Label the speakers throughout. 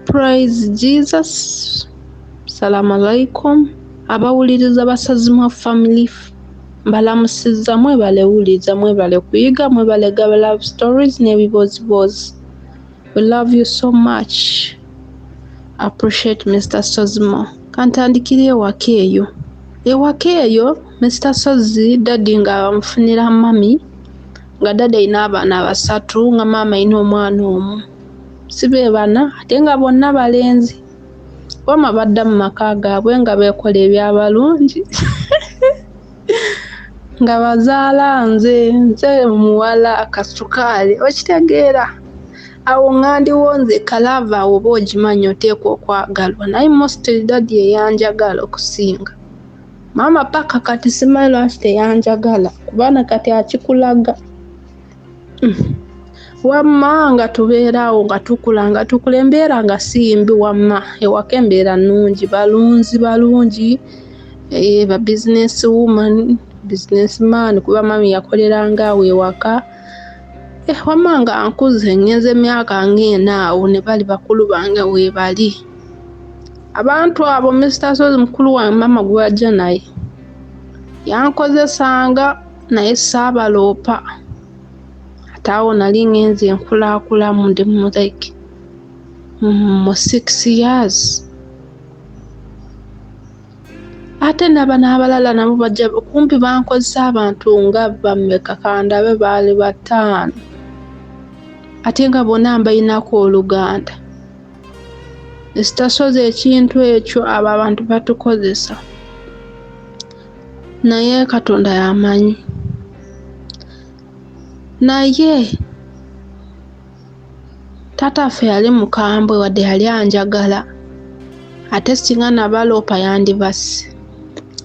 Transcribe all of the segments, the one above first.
Speaker 1: Praise Jesus. Salamu alaikum. Abawuliriza Basazimwa family. Mbalamusiza mwebale wuliza mwebale kuyiga mwebale gaba love stories nebibozibozi. We love you so much. Appreciate Mr. Sozimo. Kantandikire ewakeeyo. Ewakeeyo Mr. Sozi daddy nga bamufunira mami nga dada ina abaana basatu nga mama ina omwana omu. Sibe bana ate nga bonna balenzi. Wama badda mu maka gaabwe nga beekola ebyabalungi. Nga bazaala nze muwala akasukaali okitegeera. Awo ngandiwo nze kalava awo b'ogimanyi oteekwa okwagalwa naye mostly daddy eyanjagala okusinga. Mama paka kati simanyi lwaki teyanjagala kubanga kati akikulaga. Wamma nga tubeeraawo nga tukula embeera nga simbi wamma ewaka embeera nnungi balunzi balungi ba business woman businessman kuba mami yakoleranga awo ewaka. Wamma nga nkuze ngenze emyaka ng'enaawo ne bali bakulu bange weebali. Abantu abo Mr. Sozi mukulu wa mama gwe wajja naye yankozesanga naye saabaloopa. Tawo nali ngenze nkulaakulamu ndi mu like mu 6 years. Ate n'abalala nabo bajja kumpi bankozesa abantu nga bammeka kandabe baali 5. Ate nga bonna mbayinako Oluganda. Mr. Sozi ekintu ekyo abo abantu batukozesa. Naye Katonda yamanyi. Naye tataffe yali mukambwe wadde yali anjagala ate singa nabaloopa yandibase.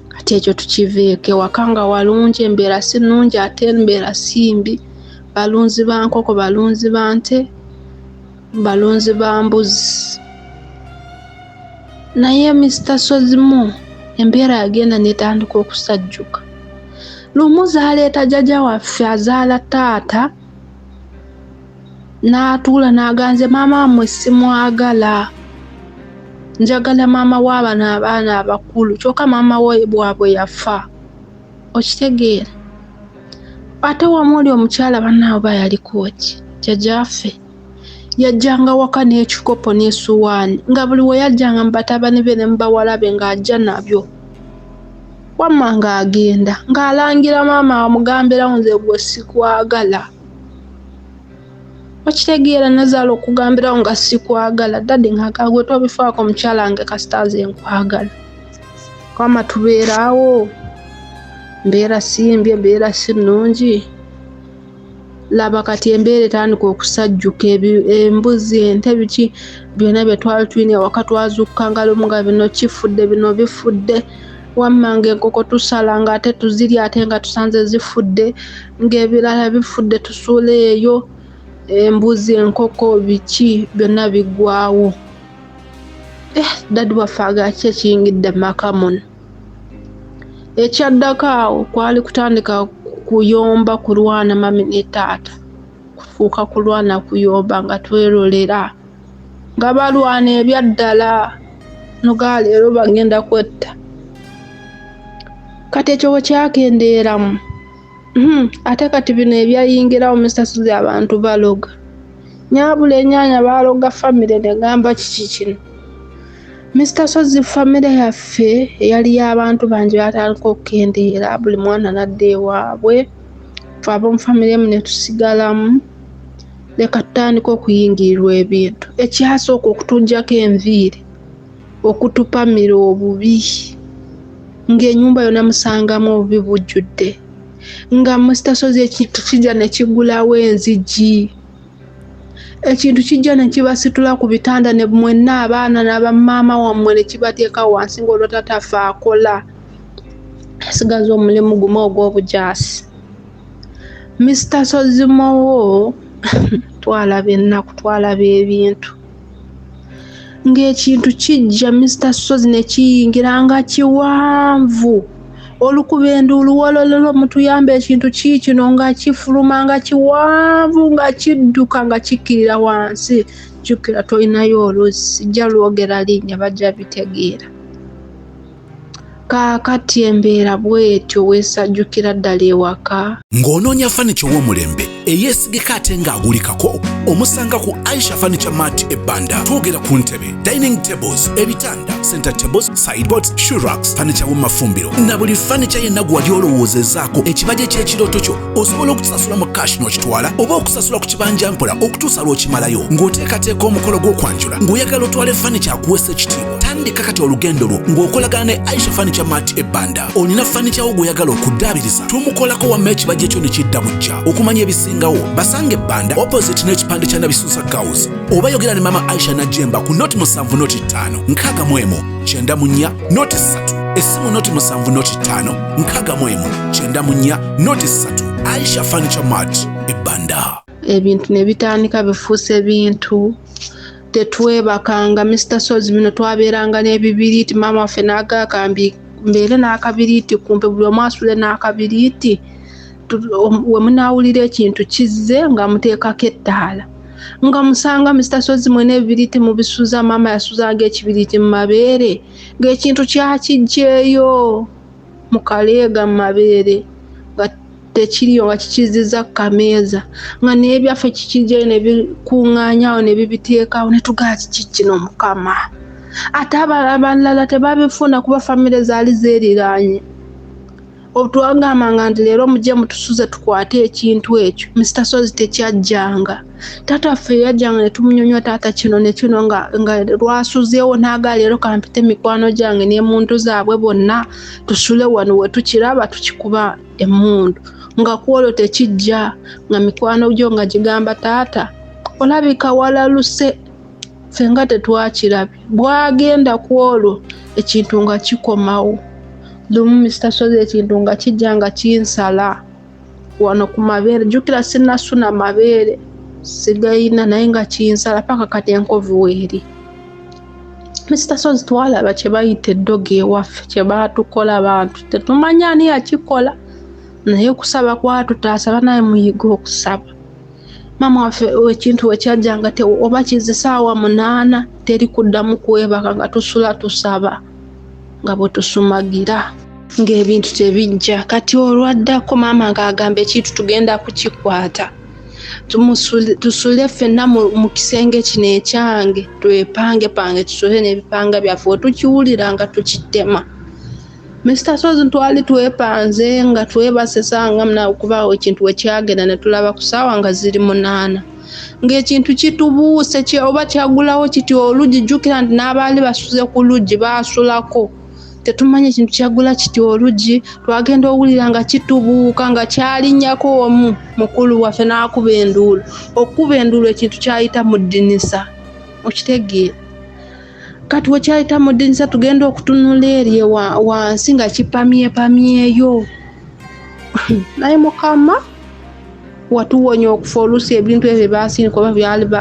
Speaker 1: Kati ekyo tukiveeko ewaka nga walungi embeera si nnungi ate embeera simbi. Balunzi ba nkoko balunzi ba nte balunzi ba mbuzi. Naye Mr. Sozimu embeera yagenda netandika okusajjuka. Lumu zaaleeta jjajja waffe azaala taata n'atuula n'aganze maama mmwe simwagala. Njagala maama w'abano abaana abakulu kyokka maama we bwabwe yafa. Okitegeera? Ate wamuli omukyala bannaabo bayaliko ki? Jjajjaffe yajjanga waka n'ekikopo n'essuwaani nga buli we yajjanga mu batabani be ne mu bawala be ng'ajja nabyo. Wamma ng'agenda ng'alangira maama amugambirawo nze gwe sikwagala. Okitegeera nazaala okugambirawo nga sikwagala daddy ng'agagwe tobifaako mukyala wange kasita nze nkwagala. Wamma tubeeraawo mbeera simbi embeera si nnungi. Laba kati embeera etandika okusajjuka embuzi ente biki byonna bye twali tulina ewaka twazukkanga lumu nga bino kifudde bino bifudde. Wamma ng'enkoko tusala nga ate tuzirya ate nga tusanze zifudde ng'ebirala bifudde tusuula eyo. Embuzi enkoko biki byonna biggwaawo. Daddy waffe agaki ekiyingidde mu maka muno. Ekyaddako awo kwali kutandika kuyomba kulwana mami ne taata. Kufuuka kulwana kuyomba nga twerolera. Nga balwana ebyaddala noga leero bagenda kwetta. Kati ekyo bwe kyakendeeramu. Ate kati bino ebyayingirawo Mr. Sozi abantu baloga. Nyaabula ennyanya baaloga famire ne gamba kiki kino. Mr. Sozi famire yaffe eyali y'abantu bangi batandika okukendeera buli mwana n'adda ewaabwe. Ffe ab'omu famire emu ne tusigalamu. Leka tutandika okuyingirirwa ebintu. Ekyasooka okutuggyako enviiri okutupamira obubi. Ng'ennyumba yonna musangamu obubi bujjudde. Nga Mr. Sozi ekintu kijja ne kigulawo enzigi. Ekintu kijja ne kibasitula ku bitanda ne mwenna abaana n'abamaama wammwe ne kibateeka wansi ng'olwo tataffe akola. Asigaza omulimu gumu ogw'obujaasi. Mr. Sozi mowo twalaba ennaku twalaba ebintu. Ng'ekintu kijja Mr. Sozi ne kiyingira nga kiwanvu. Olukuba enduulu wolololo mutuyamba ekintu kikino nga kifuluma nga kiwanvu nga kidduka nga kikkirira wansi. jjukira tolinayo oluusi sijja lwogera linnya bajja bitegeera. Kaakati embeera bw'etyo weesajjukira ddala ewaka.
Speaker 2: Ng'onoonya furniture w'omulembe eyeesigika ate ng'agulikako omusanga ku Aisha Furniture Mart e Banda. Twogera ku ntebe, dining tables, ebitanda, center tables, sideboards, shoe racks, furniture w'amafumbiro na buli furniture yenna gwali olowoozezaako ekibajje ky'ekirooto kyo osobola okutusasula mu cash n'okitwala oba okusasula ku kibanja mpola okutuusa lw'okimalayo ng'oteekateeka omukolo gw'okwanjula ng'oyagala otwale furniture akuweesa ekitiibwa. Tandika kati olugendo lwo ng'okolagana ne Aisha Furniture Mart e Banda. Olina furniture wo gw'oyagala okuddaabiriza tumukolako wamma ekibajje kyo ne kidda bujja. Okumanya ebisingawo basange Banda opposite n'ekipande kya Nabisusa Girls oba yogera ne Mama Aisha Najjemba ku noti 7 nkaaga mu emu 94 noti 3 essimu noti 7 noti 5 nkaaga mu emu 94 noti 3. Aisha Furniture Mart e Banda.
Speaker 1: Ebintu ne bitandika bifuuse bintu tetwebakanga. Mr. Sozi bino twabeeranga n'ebibiriiti maama waffe n'agakambi mbeere n'akabiriiti kumpe buli omu asule n'akabiriiti we munaawulira ekintu kizze nga muteekako ettaala nga musanga Mr. Sozi mwene ebibiriiti mubisuza maama yasuzanga ekibiriiti mu mabeere ng'ekintu kyakijjeeyo mu kaleega mu mabeere nga tekiriyo nga kikizizza ku kameeza nga n'ebyaffe kikijjeeyo ne bikuŋŋaanyawo ne bibiteekawo ne tugaa kiki kino Mukama. Ate abalala tebabifuna kuba famire zaali zeeriraanye. Obutwagambanga nti leero mujje mutusuze tukwate ekintu ekyo Mr. Sozi tekyajjanga. Taata waffe yajjanga ne tumunyonywa taata kino ne kino nga lwasuzeewo n'agaa leero kampite mikwano gyange n'emuntu zaabwe bonna tusule wano we tukiraba tukikuba emmundu nga kwolwo tekijja nga mikwano gyo nga gigamba taata olabika walaluse ffe nga tetwakirabye. Bwagenda kwolwo ekintu nga kikomawo. Lumu Mr. Sozi ekintu nga kijja nga kinsala wano ku mabeere. Jjukira sinnasuna mabeere sigayina naye nga kinsala paka kati enkovu weeri. Mr. Sozi twalaba kye bayita eddogo ewaffe kye baatukola bantu tetumanya ani yakikola naye kusaba kwatutaasaba naye muyiga okusaba. Maama waffe ekintu wekyajjanga oba kize ssaawa 8 teri kuddamu kwebaka nga tusula tusaba nga bwe tusumagira ng'ebintu tebijja. Kati olwaddako maama ng'agamba ekintu tugenda kukikwata tusule ffenna mu kisenge kino ekyange twepangepange tusule n'ebipanga byaffe wetukiwulira nga tukitema. Mr. Sozi twali twepanze nga twebasesanga muna okubaawo ekintu wekyagenda ne tulaba ku ssaawa nga ziri 8 ng'ekintu kitubuuse oba kyagulawo kiti oluggi. Jjukira nti n'abaali basuze ku luggi baasulako tetumanya ekintu kyagula kiti oluggi. Twagenda owulira nga kitubuuka nga kyalinnyako omu mukulu waffe n'akuba enduulu. Okuba enduulu ekintu kyayita mu ddinisa okitegeera. Kati wekyayita mu ddinisa tugenda okutunula eri wansi nga kipamyepamyeyo. Naye Mukama watuwonya okufa oluusi ebintu ebyo baasinika oba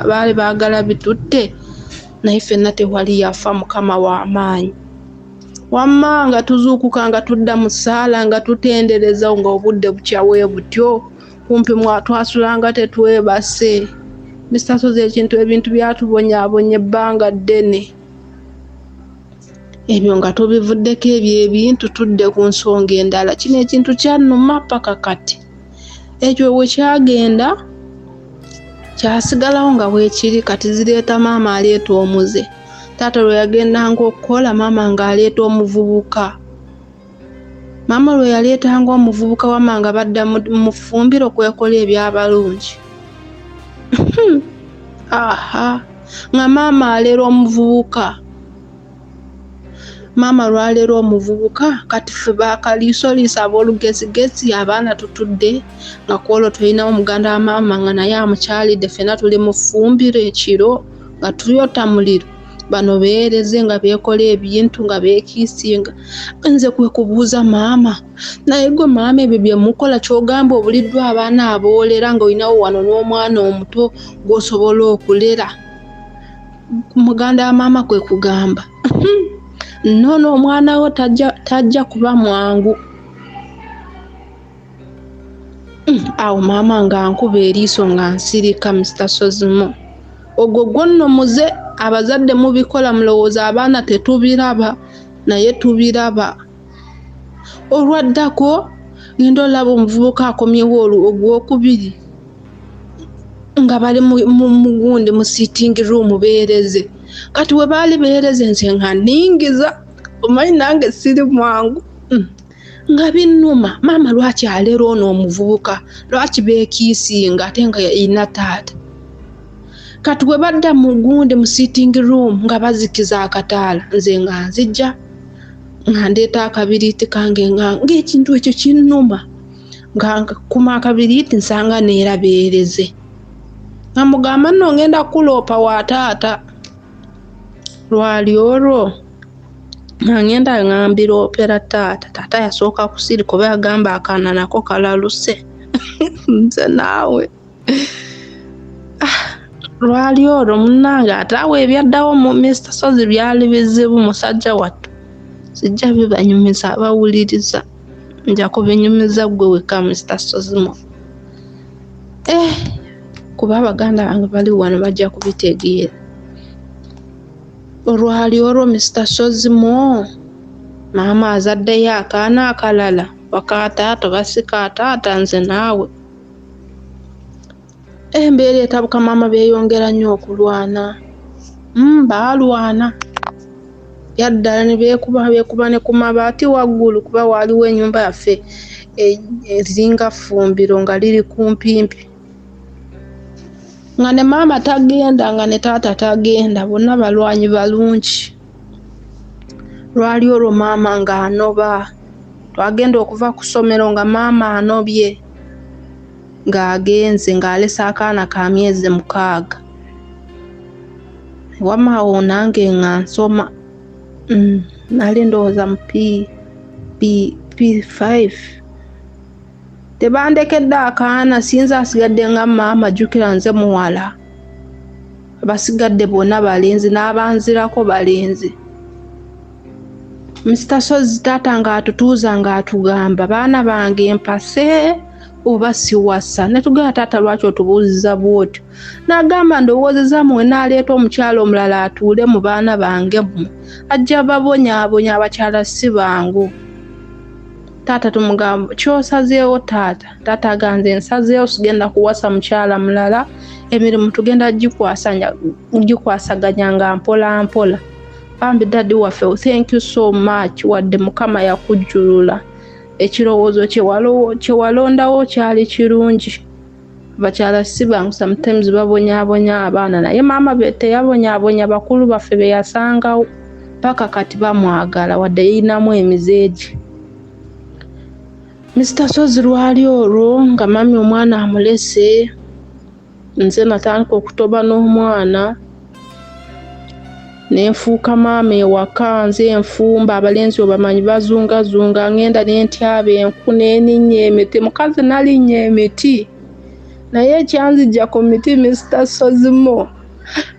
Speaker 1: baali baagala bitutte naye ffenna tewali yafa. Mukama w'amaanyi. Wamma nga tuzuukuka nga tudda mu ssaala nga tutendereza nga obudde bukyawe butyo kumpi twasulanga tetwebase. Mr. Sozi ekintu ebintu byatubonyaabonye ebbanga ddene. Ebyo nga tubivuddeko ebintu tudde ku nsonga endala. Kino ekintu kyannuma paka kati. Ekyo we kyagenda kyasigalawo nga weekiri kati zireeta maama aleeta omuze. Taata lwe yagendanga okukola maama ng'aleeta omuvubuka. Maama lwe yaleetanga omuvubuka wamma nga badda mu ffumbiro kwekola ebyabalungi. Aha nga maama aleera omuvubuka. Maama lwaleera omuvubuka kati ffe baakaliisoliisa ab'olugezigezi abaana tutudde nga kwolwo tulinawo muganda wa maama nga naye amukyalidde ffenna tuli mu ffumbiro ekiro nga tuyota muliro. Bano beereze nga beekola ebintu nga beekiisinga. Nze kwe kubuuza maama naye gwe maama ebyo bye mukola ky'ogamba obuliddwa abaana aboolera ng'olinawo wano n'omwana omuto gw'osobola okulera. Muganda wa maama kwe kugamba nono omwana wo tajja kuba mwangu. Awo maama nga nkuba eriiso nga nsirika Mr. Sozi mo ogwo gonna muze abazadde mubikola mulowooza abaana tetubiraba naye tubiraba olwaddako ngenda olaba omuvubuka akomyewo ogwokubiri nga bali mu gundi mu sitting room beereze kati we baali beereze nze nga nningiza omanyi nange siri mwangu nga binnuma maama lwaki alera ono omuvubuka lwaki beekiisinga ate nga yalina taata kati we badda mu gundi mu sitting room nga bazikiza akataala nze nga nzijja nga ndeeta akabiriiti kange ng'ekintu ekyo kinnuma nga kuma akabiriiti nsanga neera beereze nga mugamba nno ngenda kuloopa wa taata lwali olwo nga ngenda ngambiroopera taata yasooka kusirika oba yagamba akaana nako kalaluse nze naawe lwali olwo munnange ate awo ebyaddawo mu Mr. Sozi byali bizibu musajja wattu sijja bibanyumiza abawuliriza nja kubinyumiza gwe weka Mr. Sozimo kuba abaganda bange bali wano bajja kubitegeera olwali olwo Mr. Sozimo maama azaddeyo akaana akalala bakataata basika taata nze naawe embeera etabuka maama beeyongera nnyo okulwana baalwana yaddala ne beekuba ne ku mabaati waggulu kuba waaliwo ennyumba yaffe eriringa ffumbiro nga liri kumpimpi nga ne maama tagenda nga ne taata tagenda bonna balwanyi balungi lwali olwo maama nga anoba twagenda okuva ku ssomero nga maama anobye ng'agenze ng'alese akaana ka myezi 6 wamaawo nange nga nsoma nali ndowooza mu P5 tebandekedde akaana sinza asigadde nga maama jjukira nze muwala basigadde bonna balenzi n'abanzirako balenzi Mr. Sozi taata ng'atutuuza ng'atugamba baana bange mpase oba siwasa ne tugamba taata lwaki otubuuziza bwotyo n'agamba ndowoozeza mwe n'aleeta omukyala omulala atuule mu baana bange mmwe ajja babonyaabonya abakyala si bangu taata tumugamba kyosazeewo taata aganze nsazeewo sigenda kuwasa mukyala mulala emirimu tugenda gikwasaganya nga mpola mpola bambi daddy waffe thank you so much wadde mukama yakujjulula ekirowoozo kye walondawo kyali kirungi abakyala si bangu sometimes babonyaabonya abaana naye maama teyabonyaabonya bakulu baffe be yasangawo paka kati bamwagala wadde yinamu emizeegi Mr. Sozi lwali olwo nga mami omwana amulese nze natandika okutoba n'omwana nenfuuka maama ewaka nze enfumba abalenzi obamanyi bazungazunga ngenda nentyaba enku neninnya emiti mukazi nalinnya emiti naye ekyanzijja ku miti Mr. Sozimo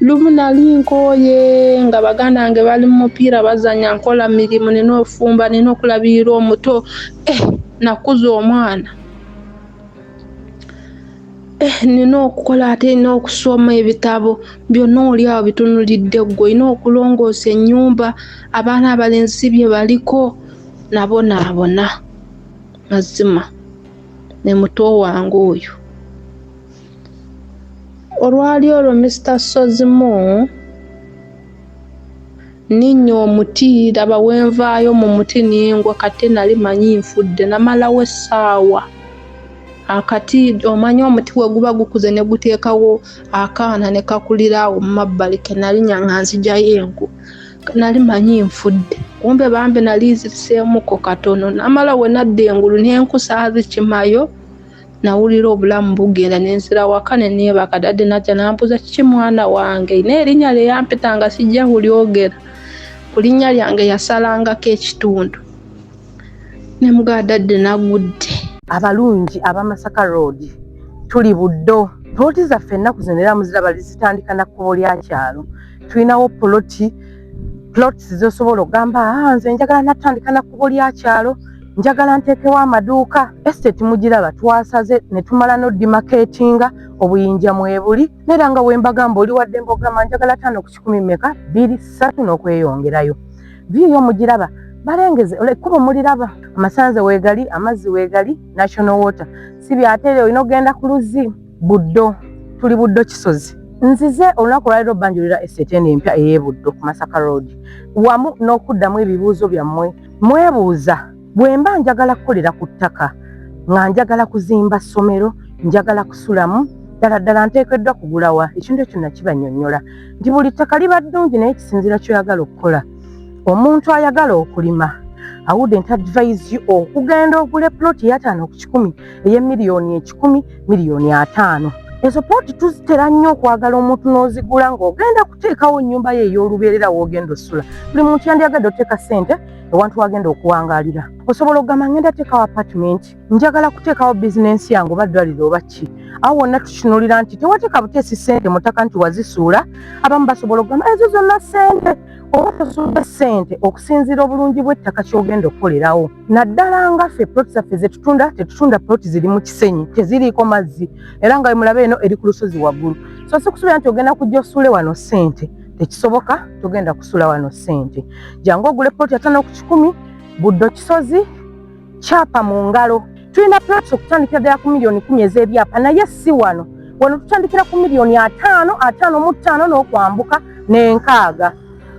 Speaker 1: lumu nali nkooye nga baganda bange bali mu mupiira bazanya nkola mirimu nina ofumba nina okulabirira omuto nakuza omwana nina okukola ate nina okusoma ebitabo byonna oli awo bitunulidde ggwe olina okulongoosa ennyumba abaana abalenzi bye baliko nabo naabona mazima ne muto wange oyo olwali olwo Mr. Sozimo ninnya omuti laba wenvaayo mu muti ningwa kate nali manyi nfudde namalawo essaawa akati omanyi omuti we guba gukuze ne guteekawo akaana ne kakulira awo mu mabbali ke nali nga nzijayo enku nali manyi nfudde kumbe bambi nali nziriseemuko katono namala we nadda engulu n'enku saazikimayo nawulira obulamu bugenda nensira waka ne neebaka dadde najja nambuuza kiki mwana wange n'erinnya lye yampita nga sijja kulyogera ku linnya lyange yasalangako ekitundu ne mugaa dadde nagudde
Speaker 3: abalungi abamasaka road tuli buddo ploti zaffe ennaku zino era muziraba zitandika na kkubo lya kyalo tulinawo ploti zosobola okugamba nze njagala natandika na kkubo lya kyalo njagala nteekewo amaduuka. Estate mugiraba twasaze ne tumala no demarketinga obuyinja mwebuli neera nga wembagamba oli wadde mbogama njagala 5 ku 10 meka 2 3 n'okweyongerayo. Viyo mugiraba balengeze olekubo muliraba amasanze weegali amazzi weegali national water si byatere olina ogenda ku luzzi Buddo tuli Buddo Kisozi. Nzize olunaku lwaliro banjulira estate empya ey'Ebuddo ku Masaka Road wamu n'okuddamu ebibuuzo byammwe mwebuuza bwe mba njagala kukolera ku ttaka nga njagala kuzimba ssomero njagala kusulamu ddala nteekeddwa kugulawa ekintu ekyo nakibannyonnyola nti buli ttaka liba ddungi naye kisinziira ky'oyagala okukola. Omuntu ayagala okulima I wouldn't advise you okugenda ogule plot ya 5 ku 10 ey'emiliyoni 10 miliyoni 5. Ezo ploti tuzitera nnyo okwagala omuntu n'ozigula ng'ogenda kuteekawo nnyumba ye ey'olubeerera w'ogenda osula. Buli muntu yandiyagadde oteeka ssente ewantu wagenda okuwangaalira. Osobola okugamba ngenda teekawo apartment njagala kuteekawo bizinensi yange oba ddwaliro oba ki. Awo wonna tukinuulira nti tewateeka buteesi ssente mu ttaka nti wazisuula. Abamu basobola okugamba ezo zonna ssente oba tosuula ssente okusinziira obulungi bw'ettaka ky'ogenda okukolerawo. Naddala nga ffe ploti zaffe ze tetutunda ploti ziri mu kisenyi teziriiko mazzi era nga mulabe eno eri ku lusozi waggulu. So si kusuubira nti ogenda kujja osuule wano ssente tekisoboka togenda kusula wano ssente. Jangu ogule ploti ya 5 ku 10 Buddo Kisozi kyapa mu ngalo. Tulina ploti okutandikira ddala ku miliyoni 10 ez'ebyapa naye si wano tutandikira ku miliyoni 5 n'okwambuka n'enkaaga.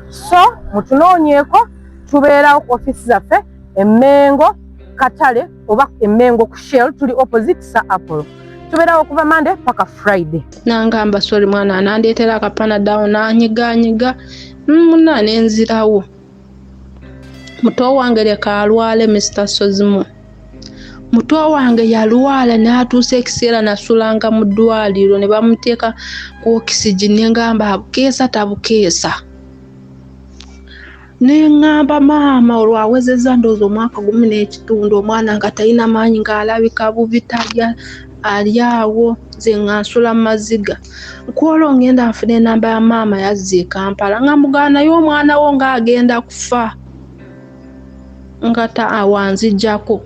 Speaker 3: So mutunoonyeeko tubeerawo ku ofiisi zaffe Emmengo Katale oba Emmengo ku Shell tuli opposite Sir Apollo. Tubeerawo kuva Monday paka Friday.
Speaker 1: Nangamba sorry mwana anandeetera akapana dawo nanyiganyiga muna nenzirawo. Muto wange leka alwale Mr. Sozimu. Muto wange yalwala n'atuusa ekiseera nasulanga mu ddwaliro ne bamuteeka ku oxygen ngamba abukeesa tabukeesa. Nengamba maama olwawezezza ndowooza omwaka 10 omwana nga talina maanyi ng'alabika bubi talya alyawo ze ngansula maziga. Nkwolwo ngenda nfuna enamba ya maama yazze e Kampala nga mugana y'omwana wo ng'agenda kufa nga awanzijjako.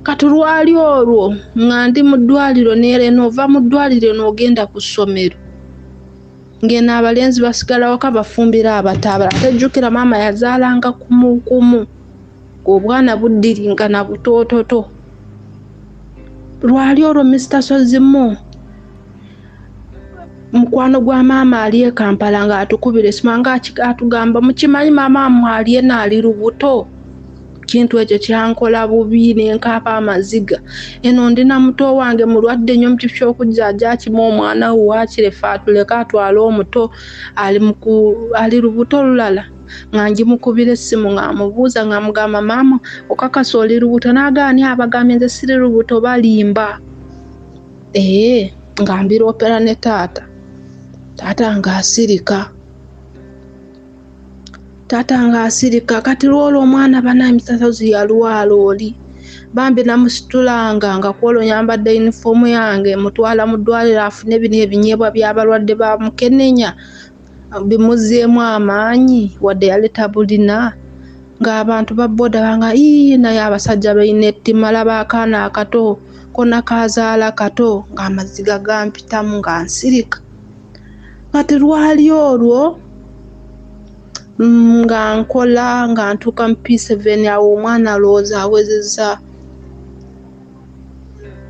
Speaker 1: Kati lwali olwo nga ndi mu ddwaliro neera n'ova mu ddwaliro n'ogenda ku ssomero ngena abalenzi basigalawo kabafumbira abatabala. Tejjukira maama yazaalanga kumu obwana buddiringa na butoototo. Lwali olwo Mr. Sozimu mukwano gwa maama ali e Kampala nga atukubira esimanga atugamba mukimanyi maama mwali ali lubuto kintu ekyo kyankola bubi n'enkaapa amaziga. Eno ndina muto wange mulwadde nnyo mu kifo ky'okujjajja kimu omwana we wakirefa atuleka atwala omuto ali lubuto lulala nga njimukubira essimu nga amubuuza nga mugamba maama okakasa oli lubuto n'agaani abagambye nze siri lubuto balimba. Ngambira opera ne taata ng'asirika. Taata ng'asirika kati lwolwo omwana bana Mr. Sozi yalwala oli bambi namusitulanga nga kwolwo nyambadde yunifoomu yange mutwala mu ddwaliro afune bino ebinyeebwa by'abalwadde bamukenenya bimuzeemu amaanyi wadde yaleta bulina ng'abantu babboda banga naye abasajja balina ettima laba akaana akato konna kazaala kato ng'amaziga gampitamu nga nsirika. Kati lwali olwo nga nkola nga ntuuka mu P7 awo omwana alowooza awezezza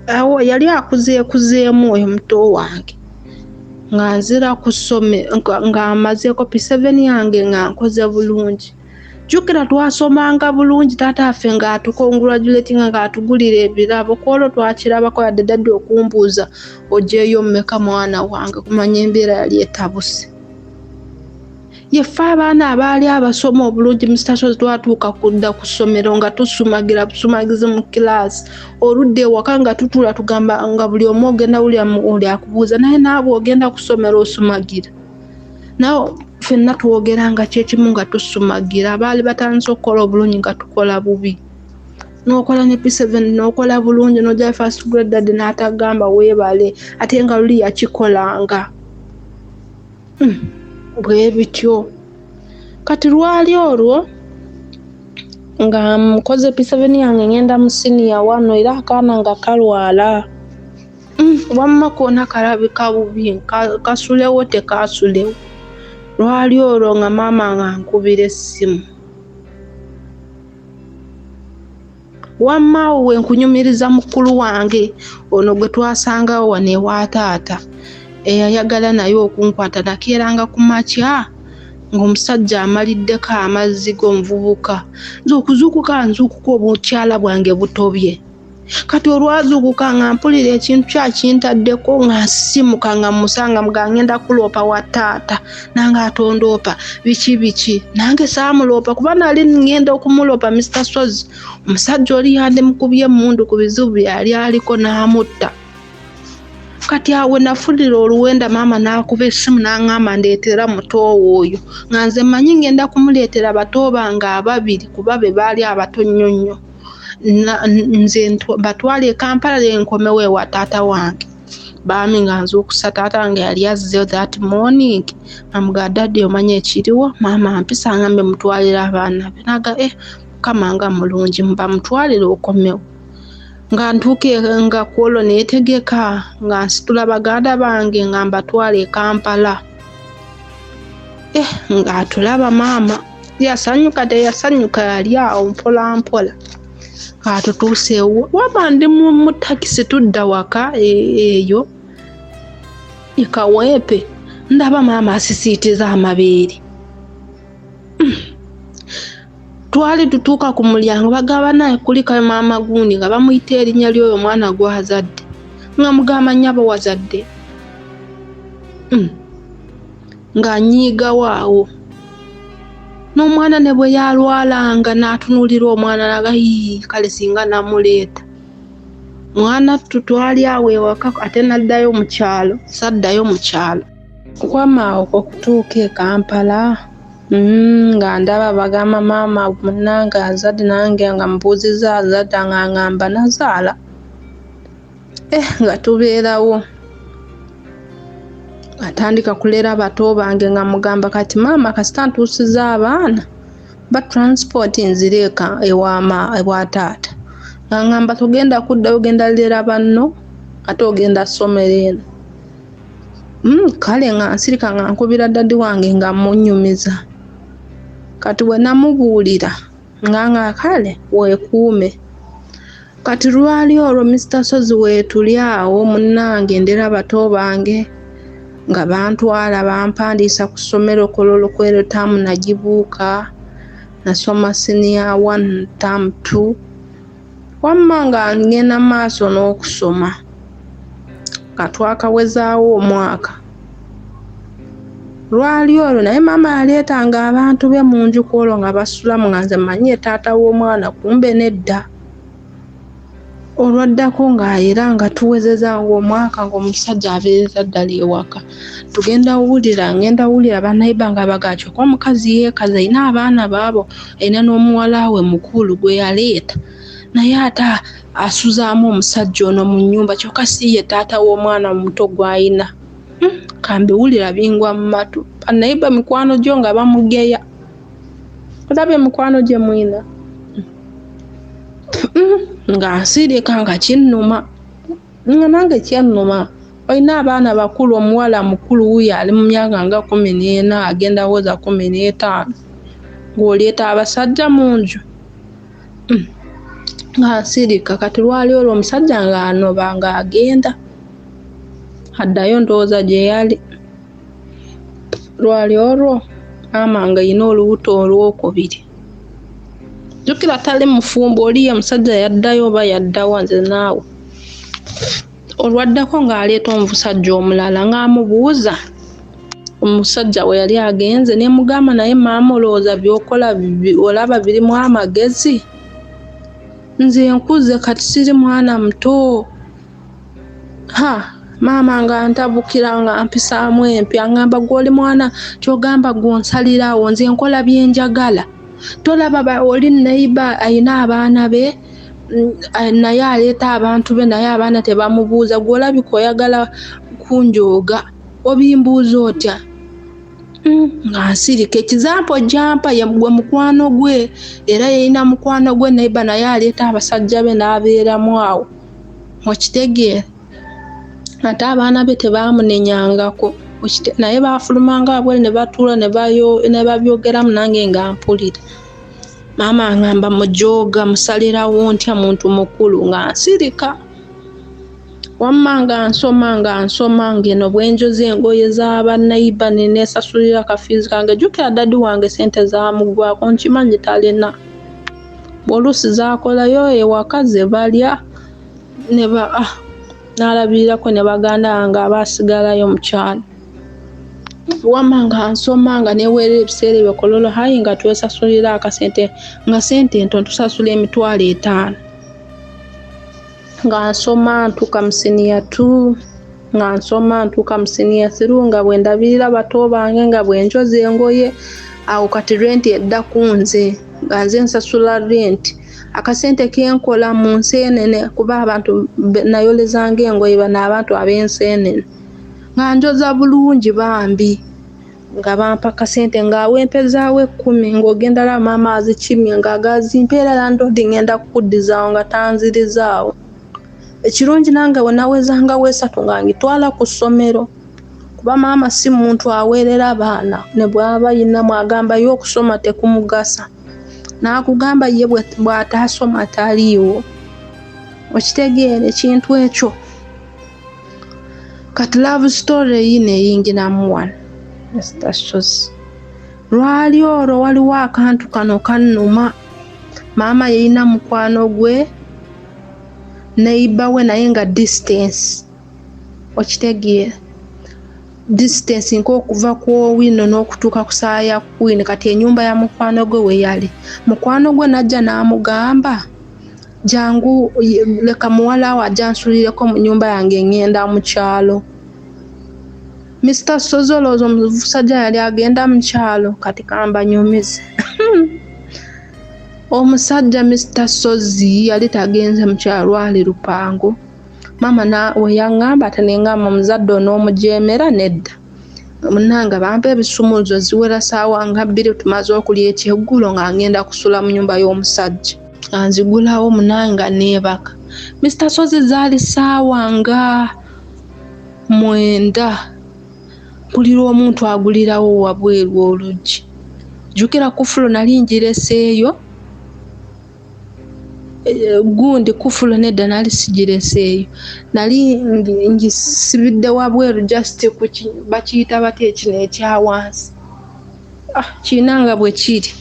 Speaker 1: awo yali akuzeekuzeemu oyo muto wange nga nzira kusome nga amazeeko P7 yange nga nkoze bulungi. Jjukira twasomanga bulungi taata affe ng'atukongratulatinga ng'atugulira ebirabo kwolwo twakirabako yadde dadde okumbuuza ojeeyo mmeka mwana wange kumanya embeera yali etabuse. Yeffe abaana abaali abasoma obulungi Mr. Sozi twatuuka kudda ku ssomero nga tusumagira busumagizi mu kilaasi oludde ewaka nga tutula tugamba nga buli omu ogenda uli akubuuza naye naabwe ogenda ku ssomero osumagira. Nawe ffenna twogeranga kyekimu nga tusumagira abaali batandise okukola obulungi nga tukola bubi. N'okola ne P7 n'okola bulungi n'ojja first grade dadde n'atagamba weebale ate nga luli yakikolanga. Bwe bityo. Kati lwali olwo nga mkoze P7 yange ngenda mu senior 1 era akaana nga kalwala. Wamma koona kalabika bubi kasulewo tekasulewo. Lwali olwo nga maama nga nkubira essimu. Wamma we nkunyumiriza mukulu wange ono gwe twasangawo wano ewa taata eyayagala naye okunkwata nakeeranga ku makya ng'omusajja amaliddeko amazzi g'omuvubuka. Nze okuzuukuka nzuukuka obukyala bwange butobye. Kati olwazuukuka nga mpulira ekintu kyakintaddeko nga nsimuka nga musanga nga ngenda kuloopa wa taata nange atondoopa biki nange saamuloopa kuba nali ngenda okumuloopa Mr. Sozi omusajja oli yandimukubye emmundu ku bizibu byali aliko n'amutta. Kati awe nafulira oluwenda maama n'akuba essimu n'aŋŋamba ndeetera mutoowo oyo nga nze mmanyi ngenda kumuleetera bato bange 2 kuba be baali abato nnyonnyo. Nze batwale Kampala enkomewo ewa taata wange. Baami nga nzuukusa taata wange yali azze that morning. Amuga daddy omanye ekiriwo maama ampisa ngambe mutwalira abaana be. Naga Mukama nga mulungi mba mutwalire okomewo. Nga ntuuke nga kwolo neetegeka nga nsitula baganda bange nga mbatwale Kampala. Nga atulaba maama yasanyuka teyasanyuka yali awo mpola mpola. Tutuuseewo waba ndi mu takisi tudda waka eyo ikaweepe ndaba maama asisiitiza amabeere. Twali tutuuka ku mulyango bagamba naye kulikayo maama gundi nga bamuyita erinnya ly'oyo mwana gwazadde nga mugamba nnyabo wazadde nga nyiiga waawo. N'omwana ne bwe yalwalanga n'atunuulira omwana naga kale singa namuleeta. Mwana twali awo ewaka ate naddayo mu kyalo saddayo mu kyalo. Kwama okutuuka e Kampala nga ndaba bagamba maama munnange azadde nange nga mbuuziza azadde nga ngamba nazaala. Nga tubeerawo atandika kulera bato bange nga mugamba kati maama kasita ntuusiza abaana ba transport nzireka ewa taata. Nga ngamba togenda kuddayo genda lera banno ate ogenda ssomero eno. Kale nga nsirika nga nkubira daddy wange nga munnyumiza. Kati we namubuulira nga kale weekuume. Kati lwali olwo Mr. Sozi weetuli awo munnange ndera bato bange nga bantwala bampandiisa ku ssomero Kololo kwero taamu nagibuuka nasoma senior 1 taamu 2 wamma nga ngenda maaso n'okusoma. Katwakawezaawo omwaka. Lwali olwo naye maama yaleetanga abantu be mu nju kwolwo nga basulamu nga nze mmanyi taata w'omwana kumbe nedda. Olwaddako ng'era nga tuwezeza ng'omwaka ng'omusajja abeereza ddala ewaka. Ngenda wulira bannayiba nga bagacho ko omukazi yeekaza ayina abaana baabo ayina n'omuwala we mukulu gwe yaleeta. Naye ate asuzaamu omusajja ono mu nnyumba kyokka si ye taata w'omwana omuto gw'ayina. Kambiwulira bingwa mu matu. Bannayiba mikwano gyo nga bamugeya. Olabye mikwano gye mwina. Nga nsirika nga kinnuma. Nga nange kyannuma. Olina abaana bakulu omuwala mukulu wuyo ali mu myaka nga 14 agenda woza 15. Ng'oleeta abasajja mu nju. Nga nsirika kati lwali olwo omusajja nga anoba nga agenda. Addayo ndowooza gye yali. Lwali olwo maama nga yina olubuto olwokubiri. Jjukira tali mufumbo oli ye musajja yaddayo oba yaddawa nze naawe. Olwaddako ng'aleeta omusajja omulala ng'amubuuza omusajja we yali agenze ne mugamba naye maama olowooza by'okola olaba birimu amagezi. Nze nkuze kati siri mwana muto. Maama nga ntabukira nga mpisaamu empya ngamba gw'oli mwana ky'ogamba gw'onsalirawo nze nkola bye njagala. Tolaba oli neighbor ayina abaana be naye aleeta abantu be naye abaana tebamubuuza gw'olabika oyagala kunjooga obimbuuza otya. ng'asirika ekizampo jampa yagwe mukwano gwe era yalina mukwano gwe neiba naye aleeta abasajja be n'abeeramu awo okitegeera ate abaana be tebaamunenyangako naye baafulumanga wabwe ne batuula ne babyogeramu nange nga mpulira maama angamba mujooga musalirawo ntya muntu mukulu nga nsirika wamma nga nsoma ngeno bwenjoza engoye z'abanaiba neneesasulira akafiizi kange jjukira dadi wange sente zaamugwako nkimanyi talina bw'oluusi zaakolayo ewaka ze balya n'alabirirako ne baganda wange abaasigalayo mu kyalo wamma nga nsoma nga neeweerera ebiseera ebyokololo hayi nga twesasulira akasente nga sente nto tusasula $5,000 nga nsoma ntuuka mu siniya 2 nga nsoma ntuuka mu siniya 3 nga bwe ndabirira bato bange nga bwe njoza engoye awo kati renti edda ku nze nga nze nsasula renti akasente kenkola mu nseenene kuba abantu nayolezanga engoye bano abantu ab'enseenene nga njoza bulungi bambi nga bampa kasente ng'awempezaawo 10 ng'ogenda la maama azikimye ng'agazimpeera landlord ngenda kukuddizaawo nga tanzirizaawo ekirungi nange we nawezanga weesatu nga ngitwala ku ssomero kuba maama si muntu aweerera abaana ne bw'aba yinamu agamba ye okusoma tekumugasa n'akugamba ye bw'ataasoma taliiwo okitegeera ekintu ekyo kati love story yino eyingiramu wano Mr. Shozi lwali olwo waliwo akantu kano kannuma maama yalina mukwano gwe neiba we naye nga distance okitegeera distance nk'okuva ku Owino n'okutuuka ku Saaya Queen kati ennyumba ya mukwano gwe we yali mukwano gwe najja n'amugamba jangu leka muwala we ajja ansulireko mu nnyumba yange ngenda mu kyalo Mr. Sozolozo omusajja yali agenda mu kyalo kati kambanyumize omusajja Mr. Sozi yali tagenze mu kyalo ali lupango mama we yaŋŋamba tenengamba muzadde onoomujeemera nedda munanga bampa ebisumuluzo ziwera ssaawa nga 2 tumaze okulya ekyeggulo nga ngenda kusula mu nnyumba y'omusajja anzigulawo munanga neebaka Mr. Sozi zaali ssaawa nga 9 mpulira omuntu agulirawo wabweru oluggi jjukira kufulo nali ngireseeyo gundi kufulo nedda nali sigireseeyo nali ngisibidde wabweru just bakiyita bati ekino ekyawansi kiinanga bwe kiri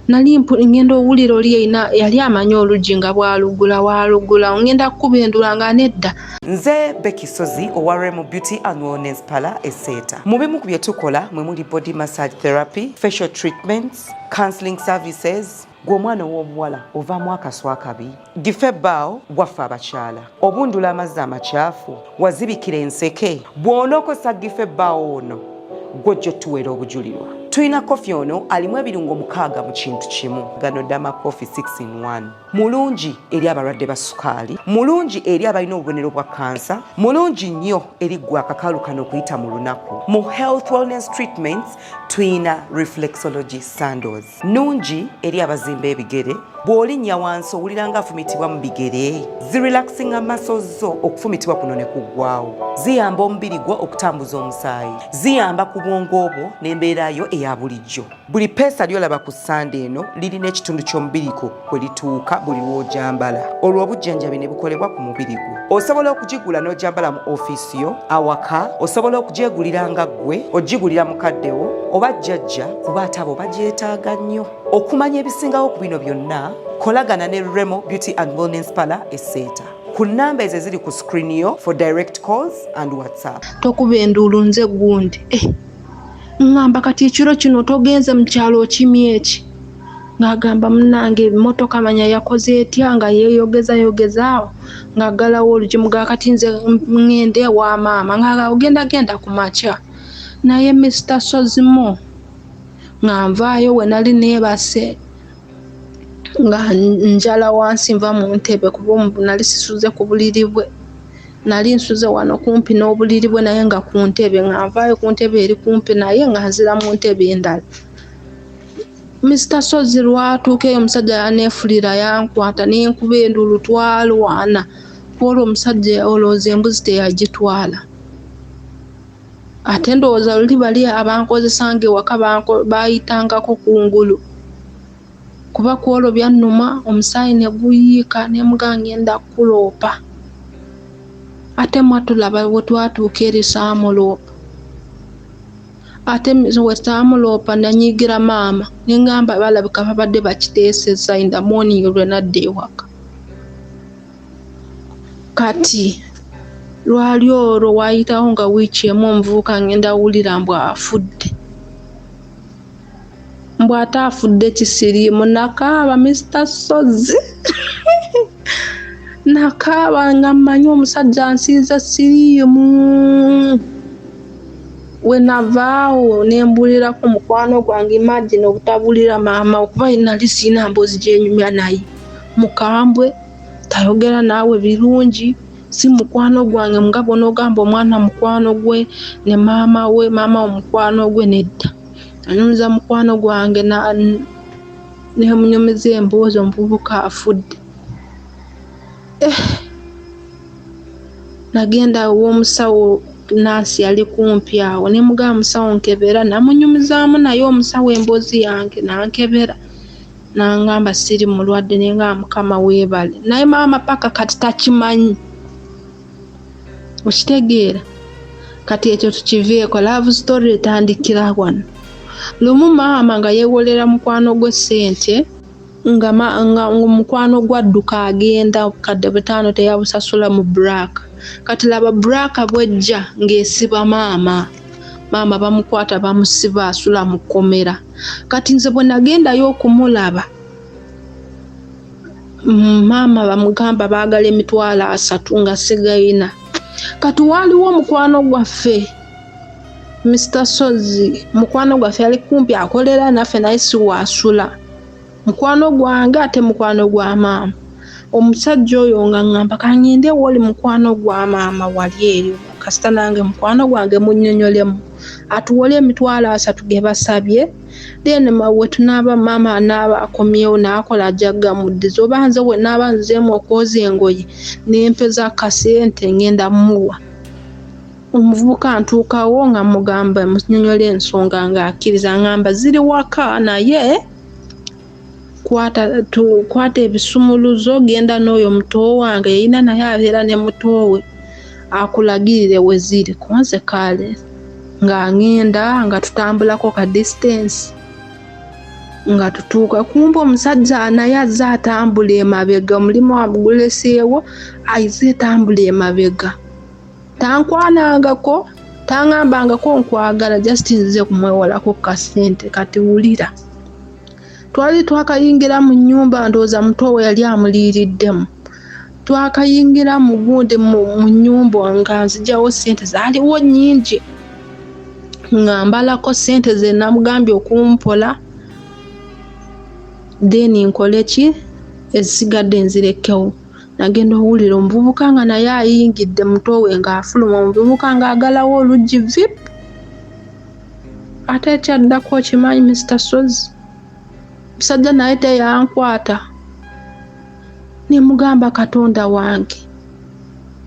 Speaker 1: nali ngenda owulira oli yali amanyi oluggi nga walugula ngenda kukubendula nga nedda
Speaker 4: nze Becky Sozi owa Remo Beauty and Wellness Parlour Esseeta mu bimu ku bye tukola mwe muli body massage therapy, facial treatments, counseling services. Gwe omwana w'omuwala ovaamu akaswa akabi gife ebbaawo waffe abakyala obundula amazzi amakyafu wazibikira enseke bw'onookosa gife ebbaawo ono gw'ojja otuweera obujulirwa tulina kofi ono alimu ebirungo 6 mu kintu kimu gano Dama Coffee 6 in 1 mulungi eri abalwadde ba sukaali mulungi eri abalina obubonero bwa kansa mulungi nnyo eri gwe akakalu kano okuyita mu lunaku mu health wellness treatments tulina reflexology sandals nungi eri abazimba ebigere bw'olinnya wansi owulira nga afumitibwa mu bigere zirelaxing muscles zo okufumitibwa kuno ne kuggwaawo ziyamba omubiri gwo okutambuza omusaayi ziyamba ku bwongo obwo n'embeerayo eya bulijjo buli peesa lyolaba ku ssande eno lirina ekitundu ky'omubiri gwo kwe lituuka buli lw'ojambala olwo obujjanjabi ne bukolebwa ku mubiri gwo osobola okugigula n'ojambala mu ofiisi yo awaka osobola okugyegulira nga ggwe ogigulira mukaddewo oba jjajja kuba ate abo bagyetaaga nnyo okumanya ebisingawo ku bino byonna kolagana ne Remo Beauty and Wellness Parlour Esseeta ku nnamba ezo eziri ku screen yo for direct calls and WhatsApp.
Speaker 1: Tokuba enduulu nze gundi ngamba kati ekiro kino togenze mu kyalo kimye eki ng'agamba munnange emmotoka manya yakoze etya nga yeeyogezaawo ng'aggalawo olugimu ga kati nze ngende wa maama ng'agenda ku makya naye Mr. Sozimo nga nvaayo we nali neebase nga njala wansi nva mu ntebe kuba nali sisuze ku buliri bwe nali nsuze wano kumpi n'obuliri bwe naye nga ku ntebe nga nvaayo ku ntebe eri kumpi naye nga nzira mu ntebe endala. Mr. Sozi lwatuuka eyo omusajja yaneefulira yankwata n'enkuba enduulu twalwana. Olwo omusajja olowooza embuzi teyagitwala. Ate ndowooza luli bali abankozesanga ewaka baayitangako kungulu. Kuba ku olwo byannuma omusaayi ne guyiika ne mugaa ngenda kuloopa. Ate mwatulaba bwe twatuuka eri saamuloopa. Ate we saamuloopa nanyigira maama ne ngamba balabika babadde bakiteeseza in the morning lwe nadda ewaka. Kati lwali olwo waayitawo nga wiiki emu omuvubuka ngenda wulira mbu afudde. Mbw ate afudde kisiriimu nakaaba Mr. Sozi. Nakaaba nga mmanyi omusajja ansiiza siriimu. We navaawo ne mbulirako mukwano gwange, imagine obutabulira maama okuba nali siina mboozi gyenyumya naye. Mukambwe tayogera naawe birungi, si mukwano gwange mugabo n'ogamba omwana mukwano gwe ne maama we, maama omukwano gwe nedda. Anyumiza mukwano gwange ne munyumiza emboozi omuvubuka afudde. Nagenda ew'omusawo nansi yali kumpi awo ne mugamba musawo nkebera, namunyumizaamu naye omusawo emboozi yange nankebera. Nangamba siri mulwadde ne ngamba Mukama weebale. Naye maama paka kati takimanyi. Okitegeera? Kati ekyo tukiveeko, love story etandikira wano. Lumu maama nga yeewolera mukwano gwe ssente nga mukwano gwadduka agenda obukadde 5 teyabusasula mu black. Kati laba black bwejja ng'esiba maama. Maama bamukwata bamusiba asula mu kkomera. Kati nze bwe nagendayo okumulaba, maama bamugamba baagala emitwalo 3 nga sigayina. Kati waliwo omukwano gwaffe Mr. Sozi, mukwano gwaffe yali kumpi akolera naffe naye si waasula. Mukwano gwange ate mukwano gwa maama. Omusajja oyo nga ngamba kangende woli mukwano gwa maama wali eri kasita nange mukwano gwange munnyonnyolemu atuwole emitwalo 3 ge basabye. Then we tunaaba maama anaaba akomyewo n'akola jagga muddizo oba nze we naaba nzeemu okwoza engoye n'empeza akasente ngenda muwa. Omuvubuka ntuukawo nga mugamba munnyonnyole ensonga ng'akkiriza ngamba ziri waka naye kwata ebisumuluzo genda n'oyo muto wange yina naye abeera ne muto we akulagirire we ziri konze kale nga ngenda nga tutambulako ka distance nga tutuuka kumbe omusajja naye azze atambula emabega mulimu amuguleseewo ayise tambula emabega tankwanangako tangambangako nkwagala just nze kumwewolako kasente. Kati wulira twali twakayingira mu nnyumba ndowooza muto we yali amuliiriddemu. Twakayingira mu gundi mu nnyumba nga nzijawo ssente zaaliwo nnyingi nga mbalako ssente ze namugambye okumpola then nkole ki ezisigadde nzirekewo. Nagenda owulira omuvubuka nga naye ayingidde muto we ng'afuluma, omuvubuka ng'agalawo oluggi vip. Ate ekyaddako okimanyi Mr. Sozi, musajja naye teyankwata. Ne mugamba Katonda wange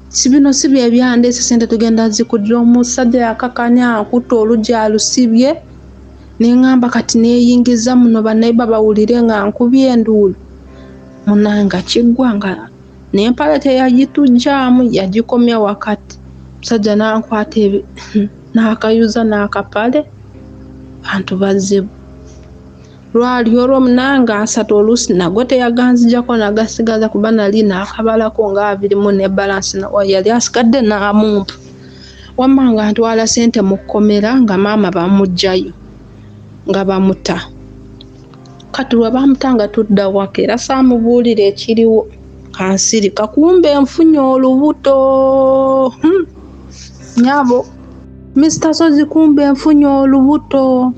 Speaker 1: si bino si bye byandeese ssente tugenda zikujja. Omusajja yakakanya akutta oluggi alusibye. Ne ngamba kati neeyingiza muno bannayibba bawulire nga nkubye enduulu. Munanga kiggwa nga n'empale teyagitujjaamu yagikomya wakati. Musajja n'ankwata n'akayuza n'akapale bantu bazibu. Lwali olwo munanga asatu oluusi nago teyaganzijako nagasigaza kuba nali naakabalako nga 2 ne balance yali asigadde n'amumpa. Wamma nga ntwala ssente mu kkomera nga maama bamuggyayo nga bamuta. Kati lwe bamuta nga tudda waka era saamubuulira ekiriwo kansirika kumbe nfunye olubuto. Nyabo Mr. Sozi kumbe nfunye olubuto.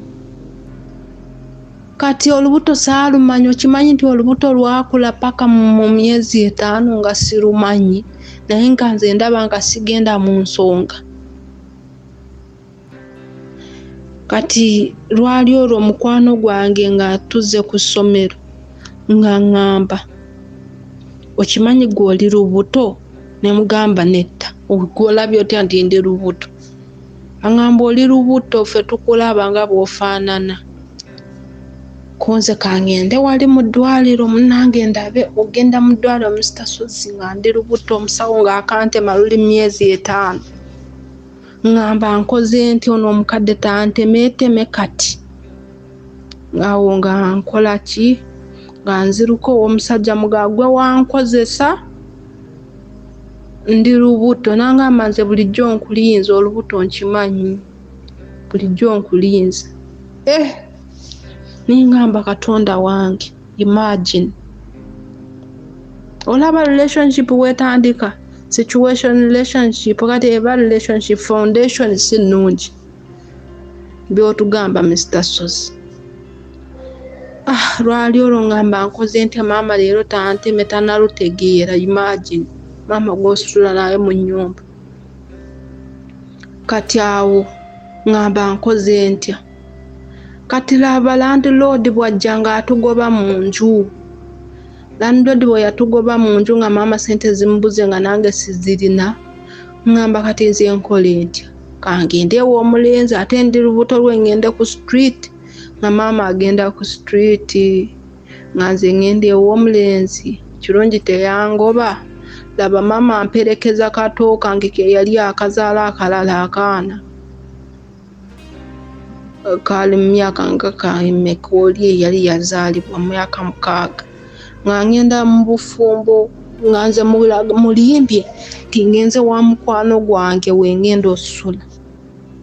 Speaker 1: kati olubuto saalumanyi okimanyi nti olubuto lwakula paka mu myezi 5 nga sirumanyi naye nga nze ndaba nga sigenda mu nsonga kati lwali olwo mukwano gwange nga tuzze ku ssomero nga ngamba okimanyi gw'oli lubuto ne mugamba netta ogwolabye otya nti ndi lubuto angamba oli lubuto ffe tukulaba nga bw'ofaanana konze kangende wali mu ddwaliro munnange ndabe ogenda mu ddwaliro Mr. Sozi nga ndi lubuto omusawo ng'akantema luli myezi 5 ngamba nkoze nti ono omukadde tantemeeteme kati ngawo nga nkola ki nga nziruko omusajja mugagwe wankozesa ndi lubuto nangamba nze bulijjo nkulinza olubuto nkimanyi bulijjo nkulinza ningamba Katonda wange imagine olaba relationship wetandika situation relationship kati eba relationship foundation si nnungi byotugamba Mr. Sozi lwali olwo ngamba nkoze nti maama leero tanteme tanalutegeera imagine maama gw'ositula naye mu nnyumba kati awo ngamba nkoze ntya kati laba landlord bwajja nga atugoba mu nju landlord bwe yatugoba mu nju nga maama sente zimubuze nga nange sizirina ngamba kati nze nkole ntya kangende ew'omulenzi ate ndi lubuto lwe ngende ku street nga maama agenda ku street nga nze ngende ew'omulenzi kirungi teyangoba laba maama amperekeza kato kange ke yali akazaala akalala akaana kali mu myaka nga kaimekoli yali yazaalibwa mu myaka 6 nga ngenda mu bufumbo nga nze mulimbye ti ngenze wa mukwano gwange wengenda osula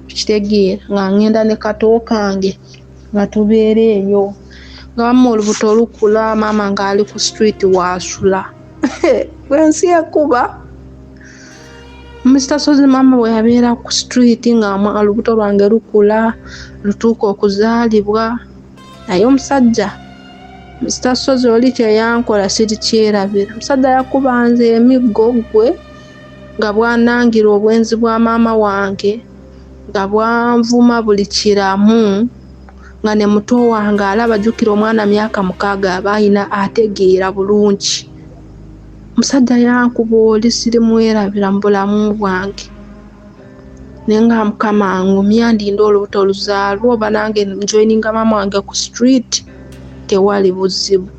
Speaker 1: kitegeera nga ngenda ne kato kange nga tubeera eyo nga mu olubuto lukula maama nga ali ku street wasula wensi ekuba Mr. Sozi maama bwe yabeera ku street nga olubuto lwange lukula lutuuka okuzaalibwa naye omusajja Mr. Sozi oli kyeyankola sirikyerabira omusajja yakuba nze emiggo gwe nga bwanangira obwenzi bwa maama wange nga bwanvuma buli kiramu nga ne muto wange alaba jjukira omwana myaka 6 aba ayina ategeera bulungi omusajja yankuba oli sirimwerabira mu bulamu bwange nenga mukama angumya ndinda olubuto oluzaalwa oba nange njoininga maama wange ku street tewali buzibu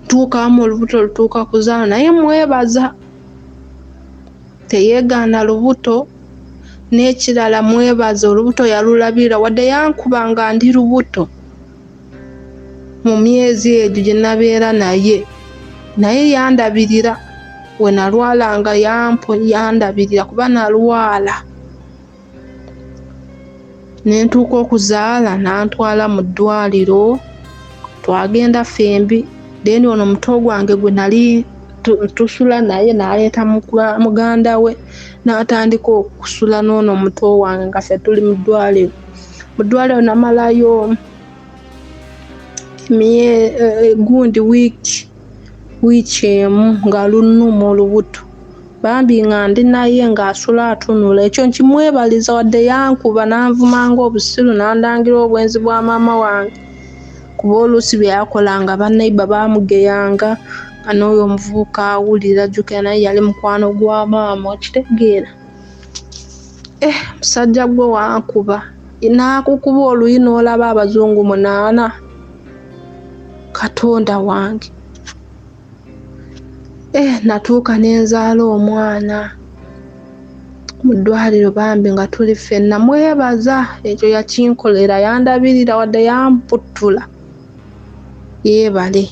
Speaker 1: tuuka mu olubuto lutuuka kuzaala naye mwebaza teyeegaana lubuto n'ekirala mwebaza olubuto yalulabira wadde yankuba nga ndi lubuto mu myezi egyo gye nabeera naye yandabirira we nalwalanga yandabirira kuba nalwala nentuuka okuzaala nantwala mu ddwaliro twagenda fembi then ono muto gwange gwe nali tusula naye naleeta muganda we n'atandika okusula n'ono muto wange nga ffe tuli mu ddwaliro namalayo gundi wiiki emu nga lunnuma olubuto bambi nga ndi naye ng'asula atunula ekyo nkimwebaliza wadde yankuba nanvumanga obusiru nandangira obwenzi bwa maama wange kuba oluusi bye yakolanga bannayibba bamugeyanga nga n'oyo omuvubuka awulira jjukira naye yali mukwano gwa maama okitegeera musajja gwe wankuba n'akukuba oluyi n'olaba abazungu 8 Katonda wange natuuka nenzaala omwana mu ddwaliro bambi nga tuli ffenna mwebaza ekyo yakinkolera yandabirira wadde yamputtula yeebale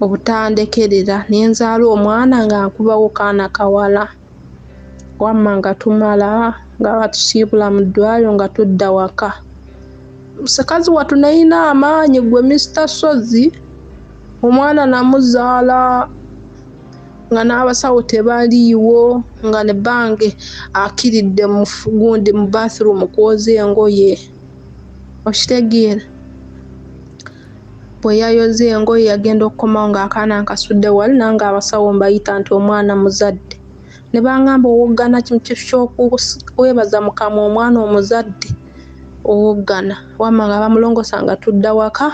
Speaker 1: obutandekerera nenzaala omwana nga nkubawo kaana kawala wamma nga tumala nga batusiibula mu ddwaliro nga tudda waka musakazi watu nayina amaanyi gwe Mr. Sozi omwana namuzaala nga n'abasawo tebaliiwo nga ne bange akiridde mu gundi mu bathroom kwoza engoye okitegeera bwe yayoze engoye yagenda okukomawo ng'akaana nkasudde wali nange abasawo mbayita nti omwana muzadde ne bangamba owoggana kimu ky'okwebaza mukama omwana omuzadde owoggana wamma nga bamulongosa nga tudda waka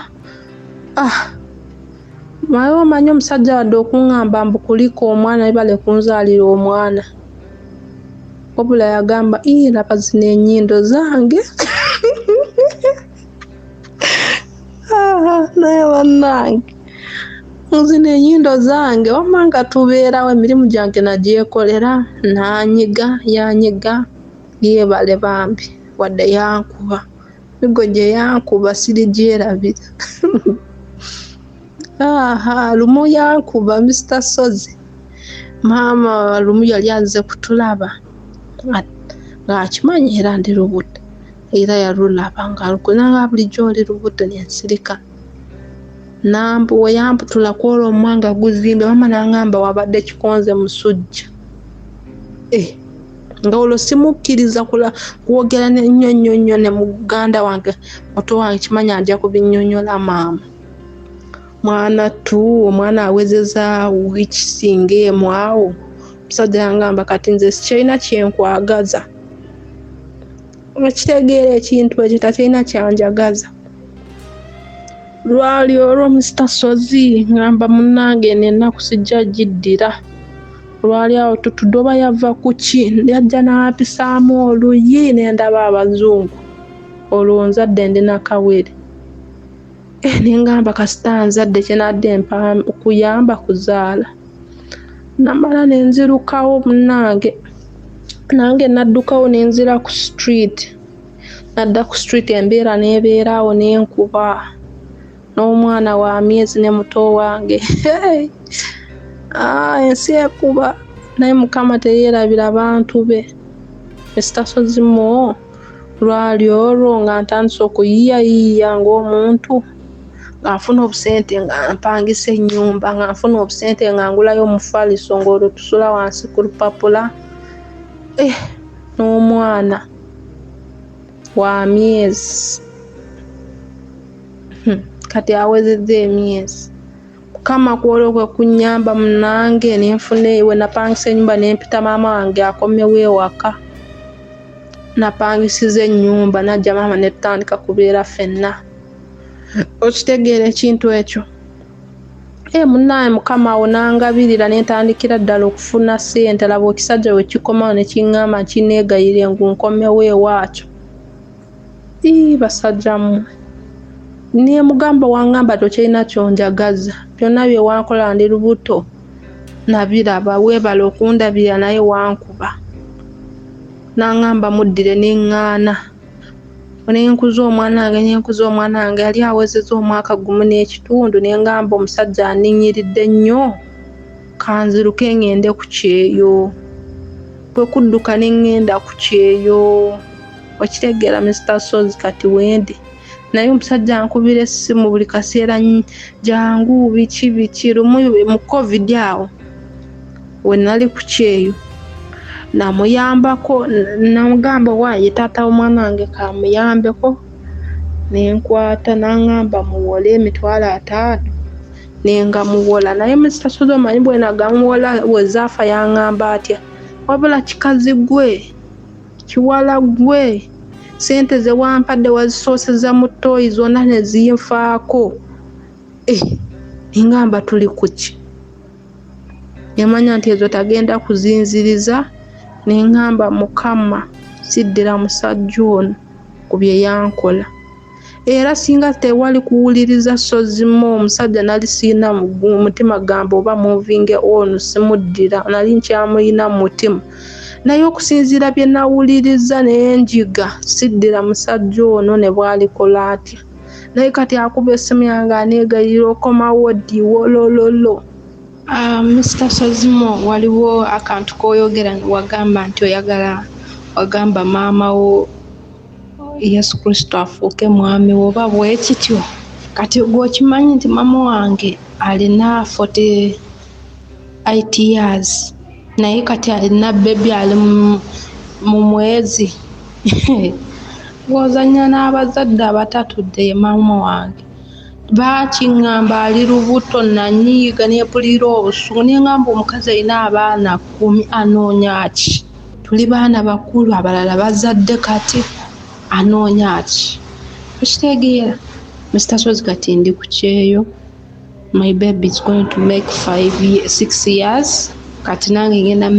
Speaker 1: naye omanyi omusajja wadde okuŋŋamba mbu kuliko omwana ebale kunzaalira omwana wabula yagamba laba zino ennyindo zange naye bannange zino ennyindo zange wamma nga tubeerawo emirimu gyange nagyekolera yanyiga yeebale bambi wadde yankuba migo gye yankuba sirigyerabira lumu yankuba Mr. Sozi maama lumu yali azze kutulaba ng'akimanyi era ndi lubuto era yalulaba ng'alukunanga bulijjo oli lubuto nensirika yamputula kwolwo omwanga guzimbe maama n'angamba wabadde kikonze musujja nga olwo simukkiriza kwogera nnyo ne muganda wange muto wange kimanya ajja kubinnyonnyola maama omwana awezeza wiiki singa emu awo omusajja yangamba kati nze sikyalina kyenkwagaza okitegeera ekintu ekyo takyalina kyanjagaza lwali olwo Mr. Sozi ngamba munnange ennaku sijja giddira lwali awo tutudoba yava ku ki yajja n'apisaamu oluyi n'endaba abazungu olwo nzadde ndi nakawere nengamba kasita nzadde kyenadde kuyamba kuzaala namala nenzirukawo munnange nange naddukawo nenzira ku street nadda ku street embeera nebeeraawo nenkuba n'omwana wa myezi ne muto wange ensi ekuba naye mukama teyeerabira abantu be Mr. Sozi mo lwali olwo nga ntandise okuyiyayiya ng'omuntu ng'afuna obusente nga mpangisa ennyumba nga nfuna obusente nga ngulayo omufaliso ng'olwo tusula wansi ku lupapula n'omwana wa myezi kati awezezza emyezi mukama kwolwo kwe kunnyamba munnange nenfuna we napangisa ennyumba nempita maama wange akomyewo ewaka napangisiza ennyumba najja maama netutandika kubeera ffenna okitegeera ekintu ekyo munnaye mukama awo nangabirira nentandikira ddala okufuna ssente laba ekisajja we kikomawo ne kiŋŋamba kineegayire ngu nkomyewo ewaakyo basajja mmwe niye mugamba wangamba tokyalina kyonjagaza byonna bye wankola ndi lubuto nabiraba weebala okundabira naye wankuba n'angamba muddire neŋŋaana nenkuza omwana wange yali awezezza omwaka gumu n'ekitundu nengamba omusajja aninyiridde nnyo kanziruke ngende ku kyeyo kwe kudduka neŋŋenda ku kyeyo okitegeera Mr. Sozi kati wendi naye omusajja ankubira essimu buli kaseera jangu biki lumu mu covid awo we nali ku kyeyo namuyambako namugamba waaye taata w'omwana wange kamuyambeko nenkwata n'angamba muwole $5,000 nengamuwola naye Mr. Sozi omanyi bwe nagamuwola wezaafa yangamba atya wabula kikazi gwe kiwala gwe sente ze wampadde wazisooseza mu ttooyi zonna ne zinfaako nengamba tuli kuki yamanya nti ezo tagenda kuzinziriza nengamba mukama siddira musajja ono ku bye yankola era singa tewali kuwuliriza Sozi mo omusajja nali siina mutima gamba oba moving on simuddira nali nkyamulina mu mutima naye okusinziira bye nawuliriza nenjiga siddira musajja ono ne bwalikola atya naye kati akuba essimu yange aneegayirira okomawo ddi wolololo Mr. Sozi mo waliwo akantu koyogera wagamba nti oyagala wagamba maama wo Yesu Kristo afuuke mwami wo oba bwekityo kati gwokimanyi nti maama wange alina 48 years naye kati alina bebi ali mu mwezi ng'ozannya n'abazadde abatatudde ye maama wange. Baakiŋŋamba ali lubuto nanyiiga neepulira obusungu ne ŋŋamba omukazi alina abaana 10 anoonya ki? Tuli baana bakulu abalala bazadde kati anoonya ki? Tukitegeera. Mr. Sozi kati ndi ku kyeyo. My baby is going to make 6 years. Kati nange ngenda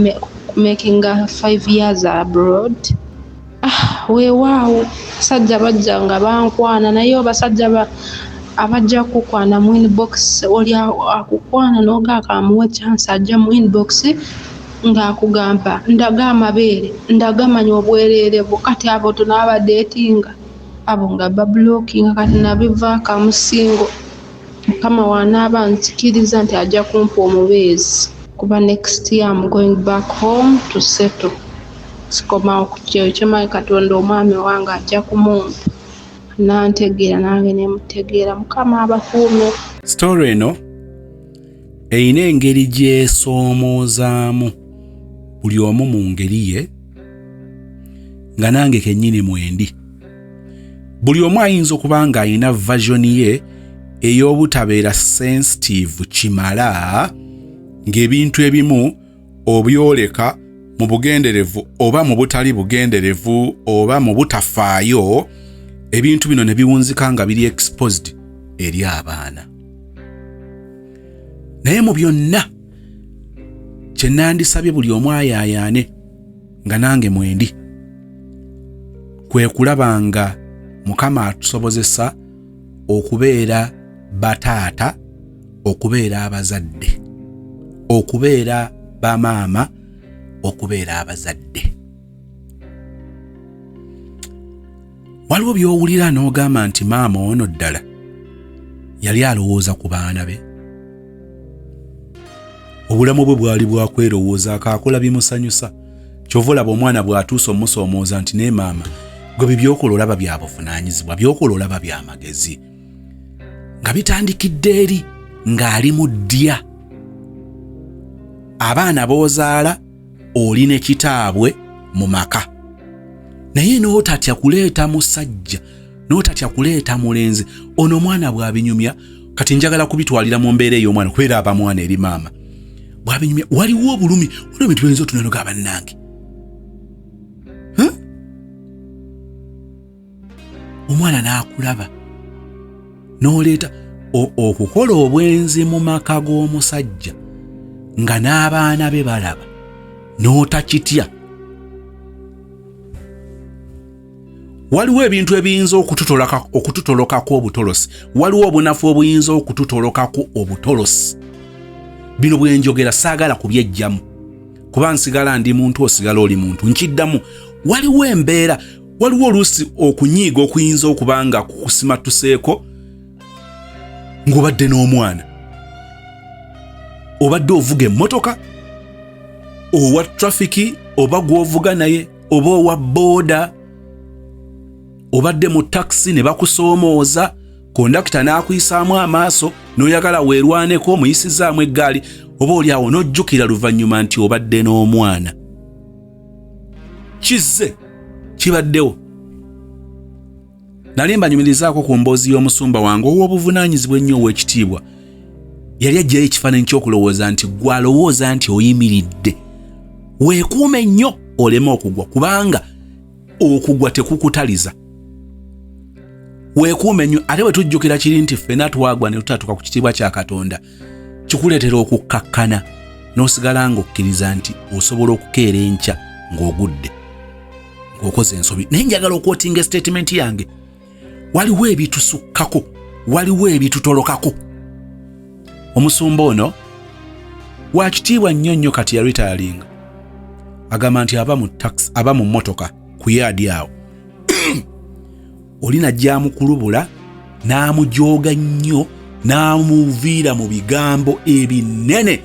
Speaker 1: making 5 years abroad. Weewaawo basajja bajja nga bankwana naye abasajja abajja kukwana mu inbox oli akukwana n'ogaaka amuwa chance ajja mu inbox ng'akugamba ndaga amabeere ndagamanya obwereere bwo kati abo tunaabadeetinga abo nga bablockinga kati nabiva kamusingo Mukama wanaaba nzikiriza nti ajja kumpa omubeezi kuba next year I'm going back home to settle. Sikomaawo ku kyeyo kyemayi Katonda omwami wange ajja kumumpa nantegeera nange ne mutegeera. Mukama abakuume.
Speaker 2: Story eno eyina engeri gyesoomozaamu buli omu mu ngeri ye nga nange kennyini mwendi. Buli omu ayinza okuba nga ayina version ye ey'obutabeera sensitive kimala ng'ebintu ebimu obyoleka mu bugenderevu oba mu butali bugenderevu oba mu butafaayo ebintu bino ne biwunzika nga biri exposed eri abaana. Naye mu byonna kye nandisabye buli omu ayaayaane nga nange mwendi kwe kulaba nga Mukama atusobozesa okubeera bataata, okubeera abazadde, okubeera bamaama, okubeera abazadde. Waliwo by'owulira n'ogamba nti maama ono ddala yali alowooza ku baana be. Obulamu bwe bwali bwakwerowooza akaakola bimusanyusa. Kyova olaba omwana bw'atuusa omusoomooza nti ne maama gwe byokola olaba bya buvunaanyizibwa, byokola olaba bya magezi. Nga bitandikidde eri ng'ali mu ddya. Abaana b'ozaala oli ne kitaabwe mu maka. Naye n'otatya kuleeta musajja, n'otatya kuleeta mulenzi, ono omwana bw'abinyumya, kati njagala kubitwalira mu mbeera ey'omwana kubeera aba mwana eri maama. Bw'abinyumya waliwo obulumi, waliwo ebintu byinza otunanoga bannange. Omwana n'akulaba n'oleeta okukola obwenzi mu maka g'omusajja nga n'abaana be balaba n'otakitya. Waliwo ebintu ebiyinza okututolokako obutolosi, waliwo obunafu obuyinza okututolokako obutolosi. Bino bwe njogera saagala kubyejjamu kuba nsigala ndi muntu osigala oli muntu nkiddamu. Waliwo embeera, waliwo oluusi okunyiiga okuyinza okuba nga kukusimatuseeko ng'obadde n'omwana. Obadde ovuga emmotoka, owa trafiki, oba gw'ovuga naye, oba owa booda, obadde mu taxi ne bakusoomooza, kondakita n'akuyisaamu amaaso n'oyagala weerwaneko omuyisizaamu eggaali, oba oli awo n'ojjukira luvannyuma nti obadde n'omwana. Kizze kibaddewo. Nali mbanyumirizaako ku mboozi y'omusumba wange ow'obuvunaanyizibwa ennyo ow'ekitiibwa. Yali aggyayo ekifaananyi ky'okulowooza nti gw'alowooza nti oyimiridde. Weekuume nnyo oleme okugwa kubanga okugwa tekukutaliza. Weekuume nnyo ate bwe tujjukira kiri nti ffenna twagwa ne tutatuuka ku kitiibwa kya Katonda, kikuleetera okukkakkana n'osigala ng'okkiriza nti osobola okukeera enkya ng'ogudde, ng'okoze ensobi. Naye njagala okwotinga statement yange. Waliwo ebitusukkako, waliwo ebitutolokako. Omusumba ono wa kitiibwa nnyo nnyo kati ya retiring. Agamba nti aba mu mmotoka ku yaadi awo. Oli najja amukulubula n'amujooga nnyo n'amuviira mu bigambo ebinene.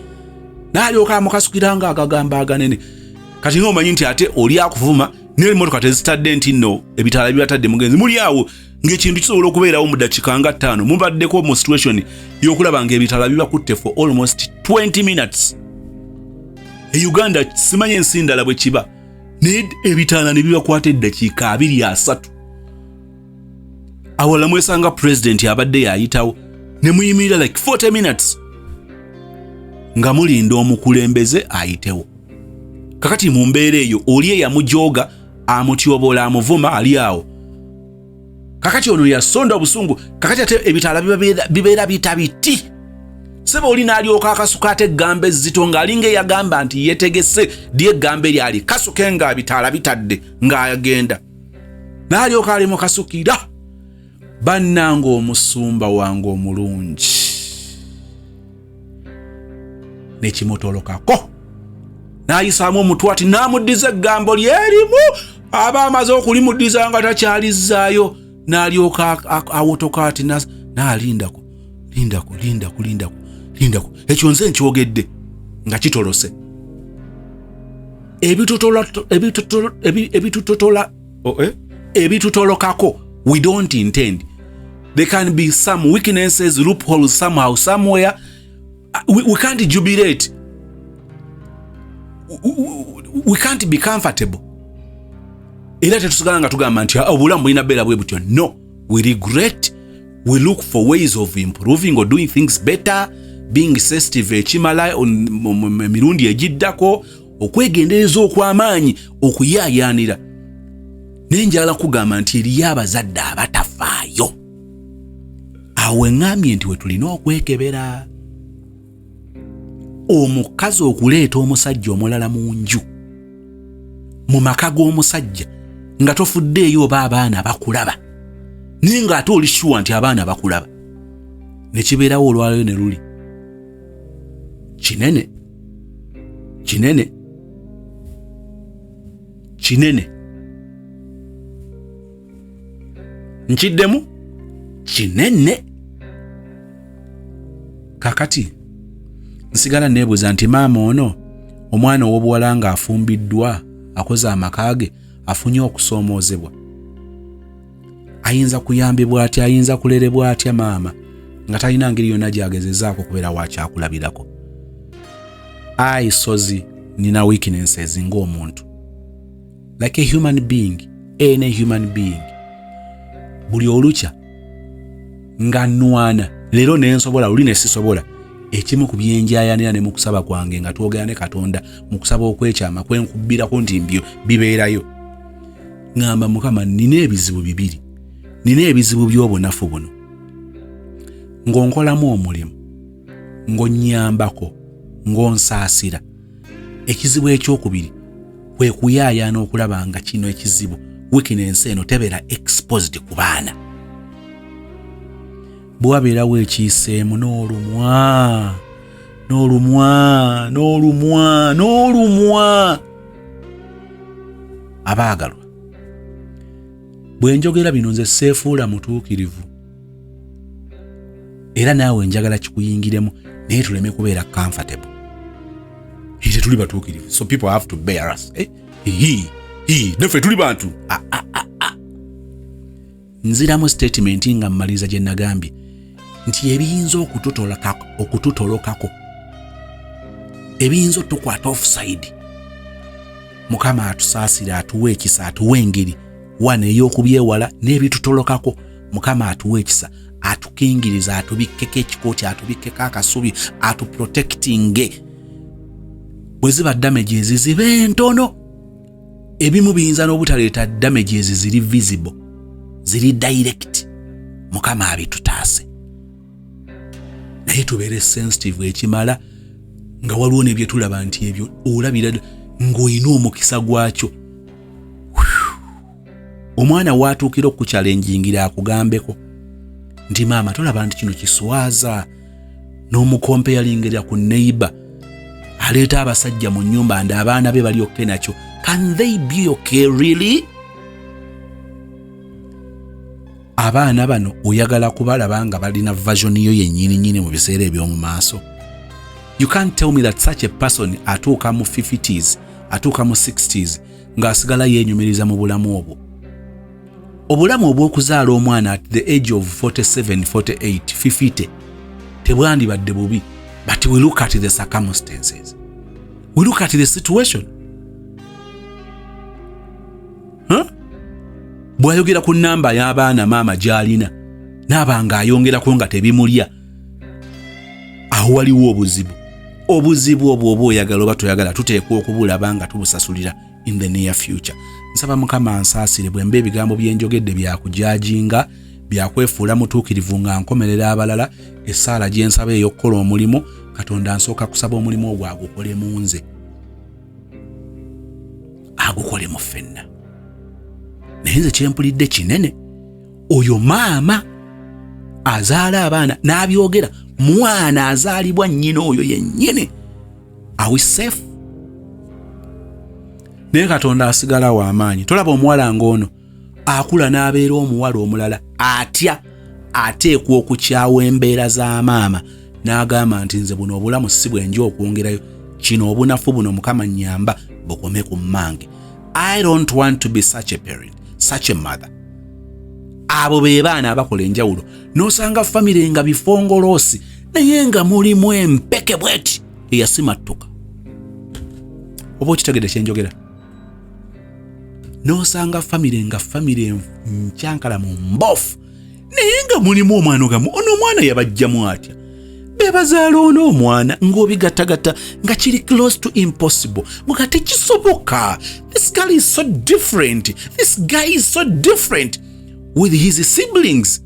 Speaker 2: N'alyoka amukasukira nga agagamba aganene. Kati ng'omanyi nti ate oli akuvuma n'emmotoka tezitadde nti nno ebitaala bibatadde mugenzi. Muli awo ng'ekintu kisobola okubeerawo mu ddakiika nga 5 mubaddeko mu situation y'okulaba ng'ebitaala bibakutte for almost 20 minutes. E Uganda simanye ensi ndala bwe kiba naye ebitaala ne bibakwata eddakiika 2-3 awala mwesanga president abadde yayitawo ne muyimirira like 40 minutes nga mulinda omukulembeze ayitewo. Kakati mu mbeera eyo oli eyamujoga amutyobola amuvuma ali awo. Kakati ono yasonda obusungu. Kakati ate ebitala bibeera bitabiti. Sebo oli n'alyoka akasuka ate eggambo ezzito ng'alinga eyagamba nti yetegese lye eggambo eryali kasuke nga bitala bitadde ng'agenda. N'alyoka ali mu kasukira. Bannanga omusumba wange omulungi nekimutolokako n'ayisaamu omutwati n'amuddiza eggambo lyerimu aba amaze okulimuddiza nga takyalizzaayo n'alyoka awotoka ati n'alindako lindako ekyo nze nkyogedde nga kitolose ebitutolokako we don't intend. There can be some weaknesses, loopholes somehow, somewhere. We can't jubilate. We can't be comfortable. Era tetusigala nga tugamba nti obulamu bulina beera bwe butyo. No. We regret. We look for ways of improving or doing things better. Being sensitive ekimala emirundi egiddako. Okwegendereza okw'amaanyi okuyaayaanira. Nenjala kugamba nti eriyo abazadde abatafaayo. Awe ngambye nti we tulina okwekebera. Omukazi okuleeta omusajja omulala mu nju mu maka g'omusajja nga tofuddeeyo oba abaana bakulaba naye nga ate oli sure nti abaana bakulaba ne kibeerawo olwaleero ne luli kinene nkiddemu kinene. Kakati nsigala neebuuza nti maama ono omwana ow'obuwala nga afumbiddwa akoze amaka ge afunye okusoomoozebwa ayinza kuyambibwa atya, ayinza kulerebwa atya maama nga talina ngeri yonna gy'agezezaako kubeera wakyakulabirako. Ayi sozi nina weaknesses ng'omuntu like a human being, any human being. Buli olukya nga nnwana leero nensobola luli ne sisobola ekimu ku byenjayanira ne mu kusaba kwange nga twogera ne Katonda mu kusaba okwekyama kwenkubbirako nti mbyo bibeerayo. Ngamba Mukama nina ebizibu bibiri. Nina ebizibu by'obunafu buno. Ng'onkolamu omulimu, ng'onnyambako, ng'onsaasira. Ekizibu ekyokubiri kwe kuyaayaana okulaba nga kino ekizibu weakness eno tebeera exposed ku baana. Bwabeerawo ekiyiseemu n'olumwa abaagalwa. Bwe njogera bino nze seefuula mutuukirivu era naawe njagala kikuyingiremu naye tuleme kubeera comfortable. Tuli batuukirivu, so people have to bear us. Naffe tuli bantu. Nziramu statement nga mmaliza gye nagambye nti ebiyinza okututolokako ebiyinza otukwata offside Mukama atusaasira, atuwe ekisa, atuwe engeri wana ey'okubyewala n'ebitutolokako. Mukama atuwe ekisa, atukingiriza, atubikkeko ekikooti, atubikkeko akasubi, atuprotectinge. Bwe ziba damages zibe ntono. Ebimu biyinza n'obutaleeta damages ziri visible, ziri direct. Mukama abitutaase. Naye tubeere sensitive ekimala nga waliwo ne bye tulaba nti ebyo olabira ng'olina omukisa gwakyo. Omwana waatuukira okukuchalenjingira akugambeko nti maama tolaba nti kino kiswaza, n'omukompeyalingira ku neighbor aleeta abasajja mu nnyumba nda abaana be bali okay nakyo. Can they be okay really? Abaana bano oyagala kubalaba nga balina version yo yennyini mu biseera eby'omu maaso. You can't tell me that such a person atuuka mu 50s, atuuka mu 60s ng'asigala yeenyumiriza mu bulamu obwo. Obulamu obw'okuzaala omwana at the age of 47, 48, 50 tebwandibadde bubi. But we look at the circumstances. We look at the situation. bw'ayogera ku nnamba y'abaana maama gy'alina n'abanga ayongerako nga tebimulya, awo waliwo obuzibu obwo oba oyagala oba toyagala tuteekwa okubulaba nga tubusasulira in the near future. Nsaba Mukama ansaasire bwe mba ebigambo bye njogedde byakujajinga, byakwefuula mutuukirivu nga nkomerera abalala, essaala gye nsaba ey'okukola omulimu, Katonda nsooka kusaba omulimu ogwo agukole mu nze, agukole mu ffenna. Naye nze kyempulidde kinene, oyo maama azaala abaana n'abyogera, mwana azaalibwa nnyina oyo yennyini, are we safe? Naye Katonda asigala w'amaanyi. Tolaba omuwala ng'ono akula n'abeera omuwala omulala atya ateekwa okukyawa embeera za maama n'agamba nti nze buno obulamu si bwenja okwongerayo, kino obunafu buno Mukama nnyamba bukome ku mmange. I don't want to be such a parent, such a mother. Abo be baana abakola enjawulo, n'osanga famire nga bifongoloosi naye nga mulimu empeke bweti eyasimattuka. Oba okitegedde kye njogera? N'osanga famire nga famire nkyankala mu mbofu naye nga mulimu omwana ogamu, ono omwana yabajjamu atya? Be bazaala ono omwana ng'obigattagatta nga kiri close to impossible. Muga tekisoboka. This girl is so different. This guy is so different with his siblings.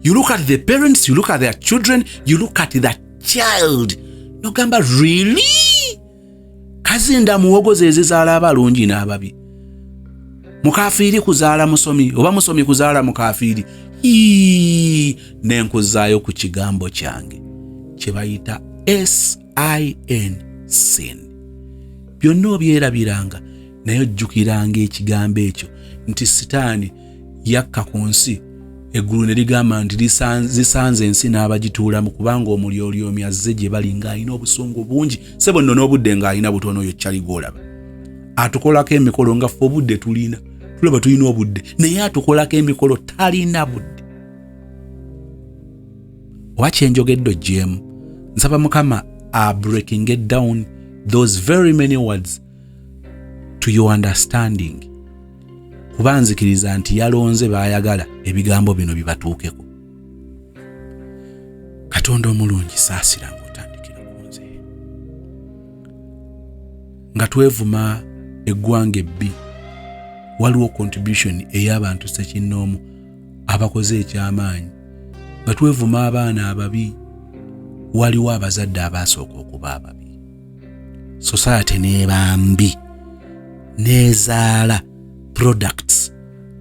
Speaker 2: You look at the parents, you look at their children, you look at that child. Nogamba, really? Kazinda muwogoza ezizaala abalungi n'ababi. Mukafiiri kuzaala musomi, oba musomi kuzaala mukafiiri. Nenkuzaayo ku kigambo kyange kye bayita SIN, sin. Byonna obyerabiranga naye ojjukiranga ekigambo ekyo nti Sitaani yakka ku nsi, eggulu ne ligamba nti zisanze ensi n'abagituulamu kubanga omulyolyomi azze gye bali ng'alina obusungu bungi, sebo nno n'obudde ng'alina butono oyo kyali gw'olaba. Atukolako emikolo nga ffe obudde tulina, tulaba tulina obudde, naye atukolako emikolo talina budde. Oba kye njogedde ogyemu, nsaba Mukama breaking it down those very many words to your understanding, kuba nzikiriza nti yalonze baayagala ebigambo bino bibatuukeko. Katonda omulungi saasira ng'otandikira ku nze, nga twevuma eggwanga ebbi, waliwo contribution ey'abantu ssekinnoomu abakoze eky'amaanyi. Nga twevuma abaana ababi, waliwo abazadde abasooka okuba ababi. Society n'eba mbi, n'ezaala products,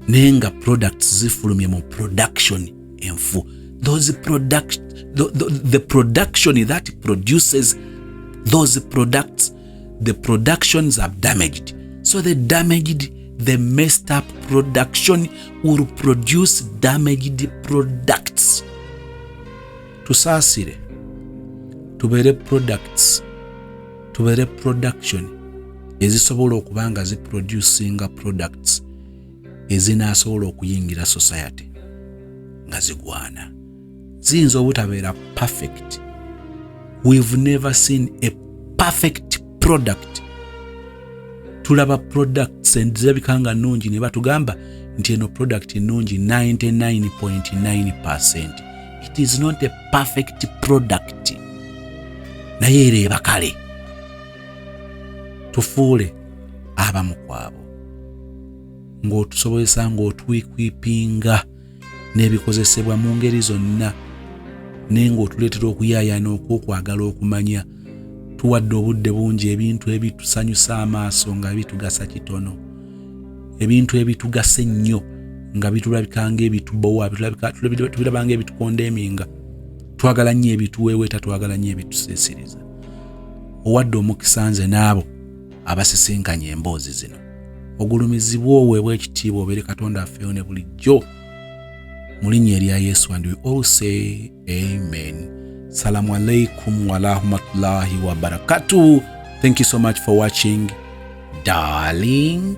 Speaker 2: naye nga products zifulumye mu production enfu. Those products, the production that produces those products, the productions are damaged. So the messed up production will produce damaged products. Tusaasire, tubeere products, tubeere production ezisobola okuba nga ziproducinga products ezinaasobola okuyingira society nga zigwana. Ziyinza obutabeera perfect. We've never seen a perfect product. Tulaba products ezirabika nga nnungi ne batugamba nti eno product ennungi 99.9%. It is not a perfect product. Naye ereeba kale. Tufuule abamu kwabo ng'otusobozesa ng'otwekwipinga n'ebikozesebwa mu ngeri zonna, naye ng'otuleetera okuyaayana okw'okwagala okumanya. Tuwadde obudde bungi ebintu ebitusanyusa amaaso nga bitugasa kitono, ebintu ebitugasa ennyo nga bitulabika ng'ebitubowa, tulabanga nga ebitukondeminga. Twagala nnyo ebituweeweta, twagala nnyo ebituseeseriza. Owadde omukisa nze n'abo abasisinkanye emboozi zino. Ogulumizibwa oweebwa ekitiibwa obeere Katonda affeyo ne bulijjo mu linnya erya Yesu, and we all say amen. Salamu alaikum wa rahmatullahi wa barakatuh. Thank you so much for watching, darling.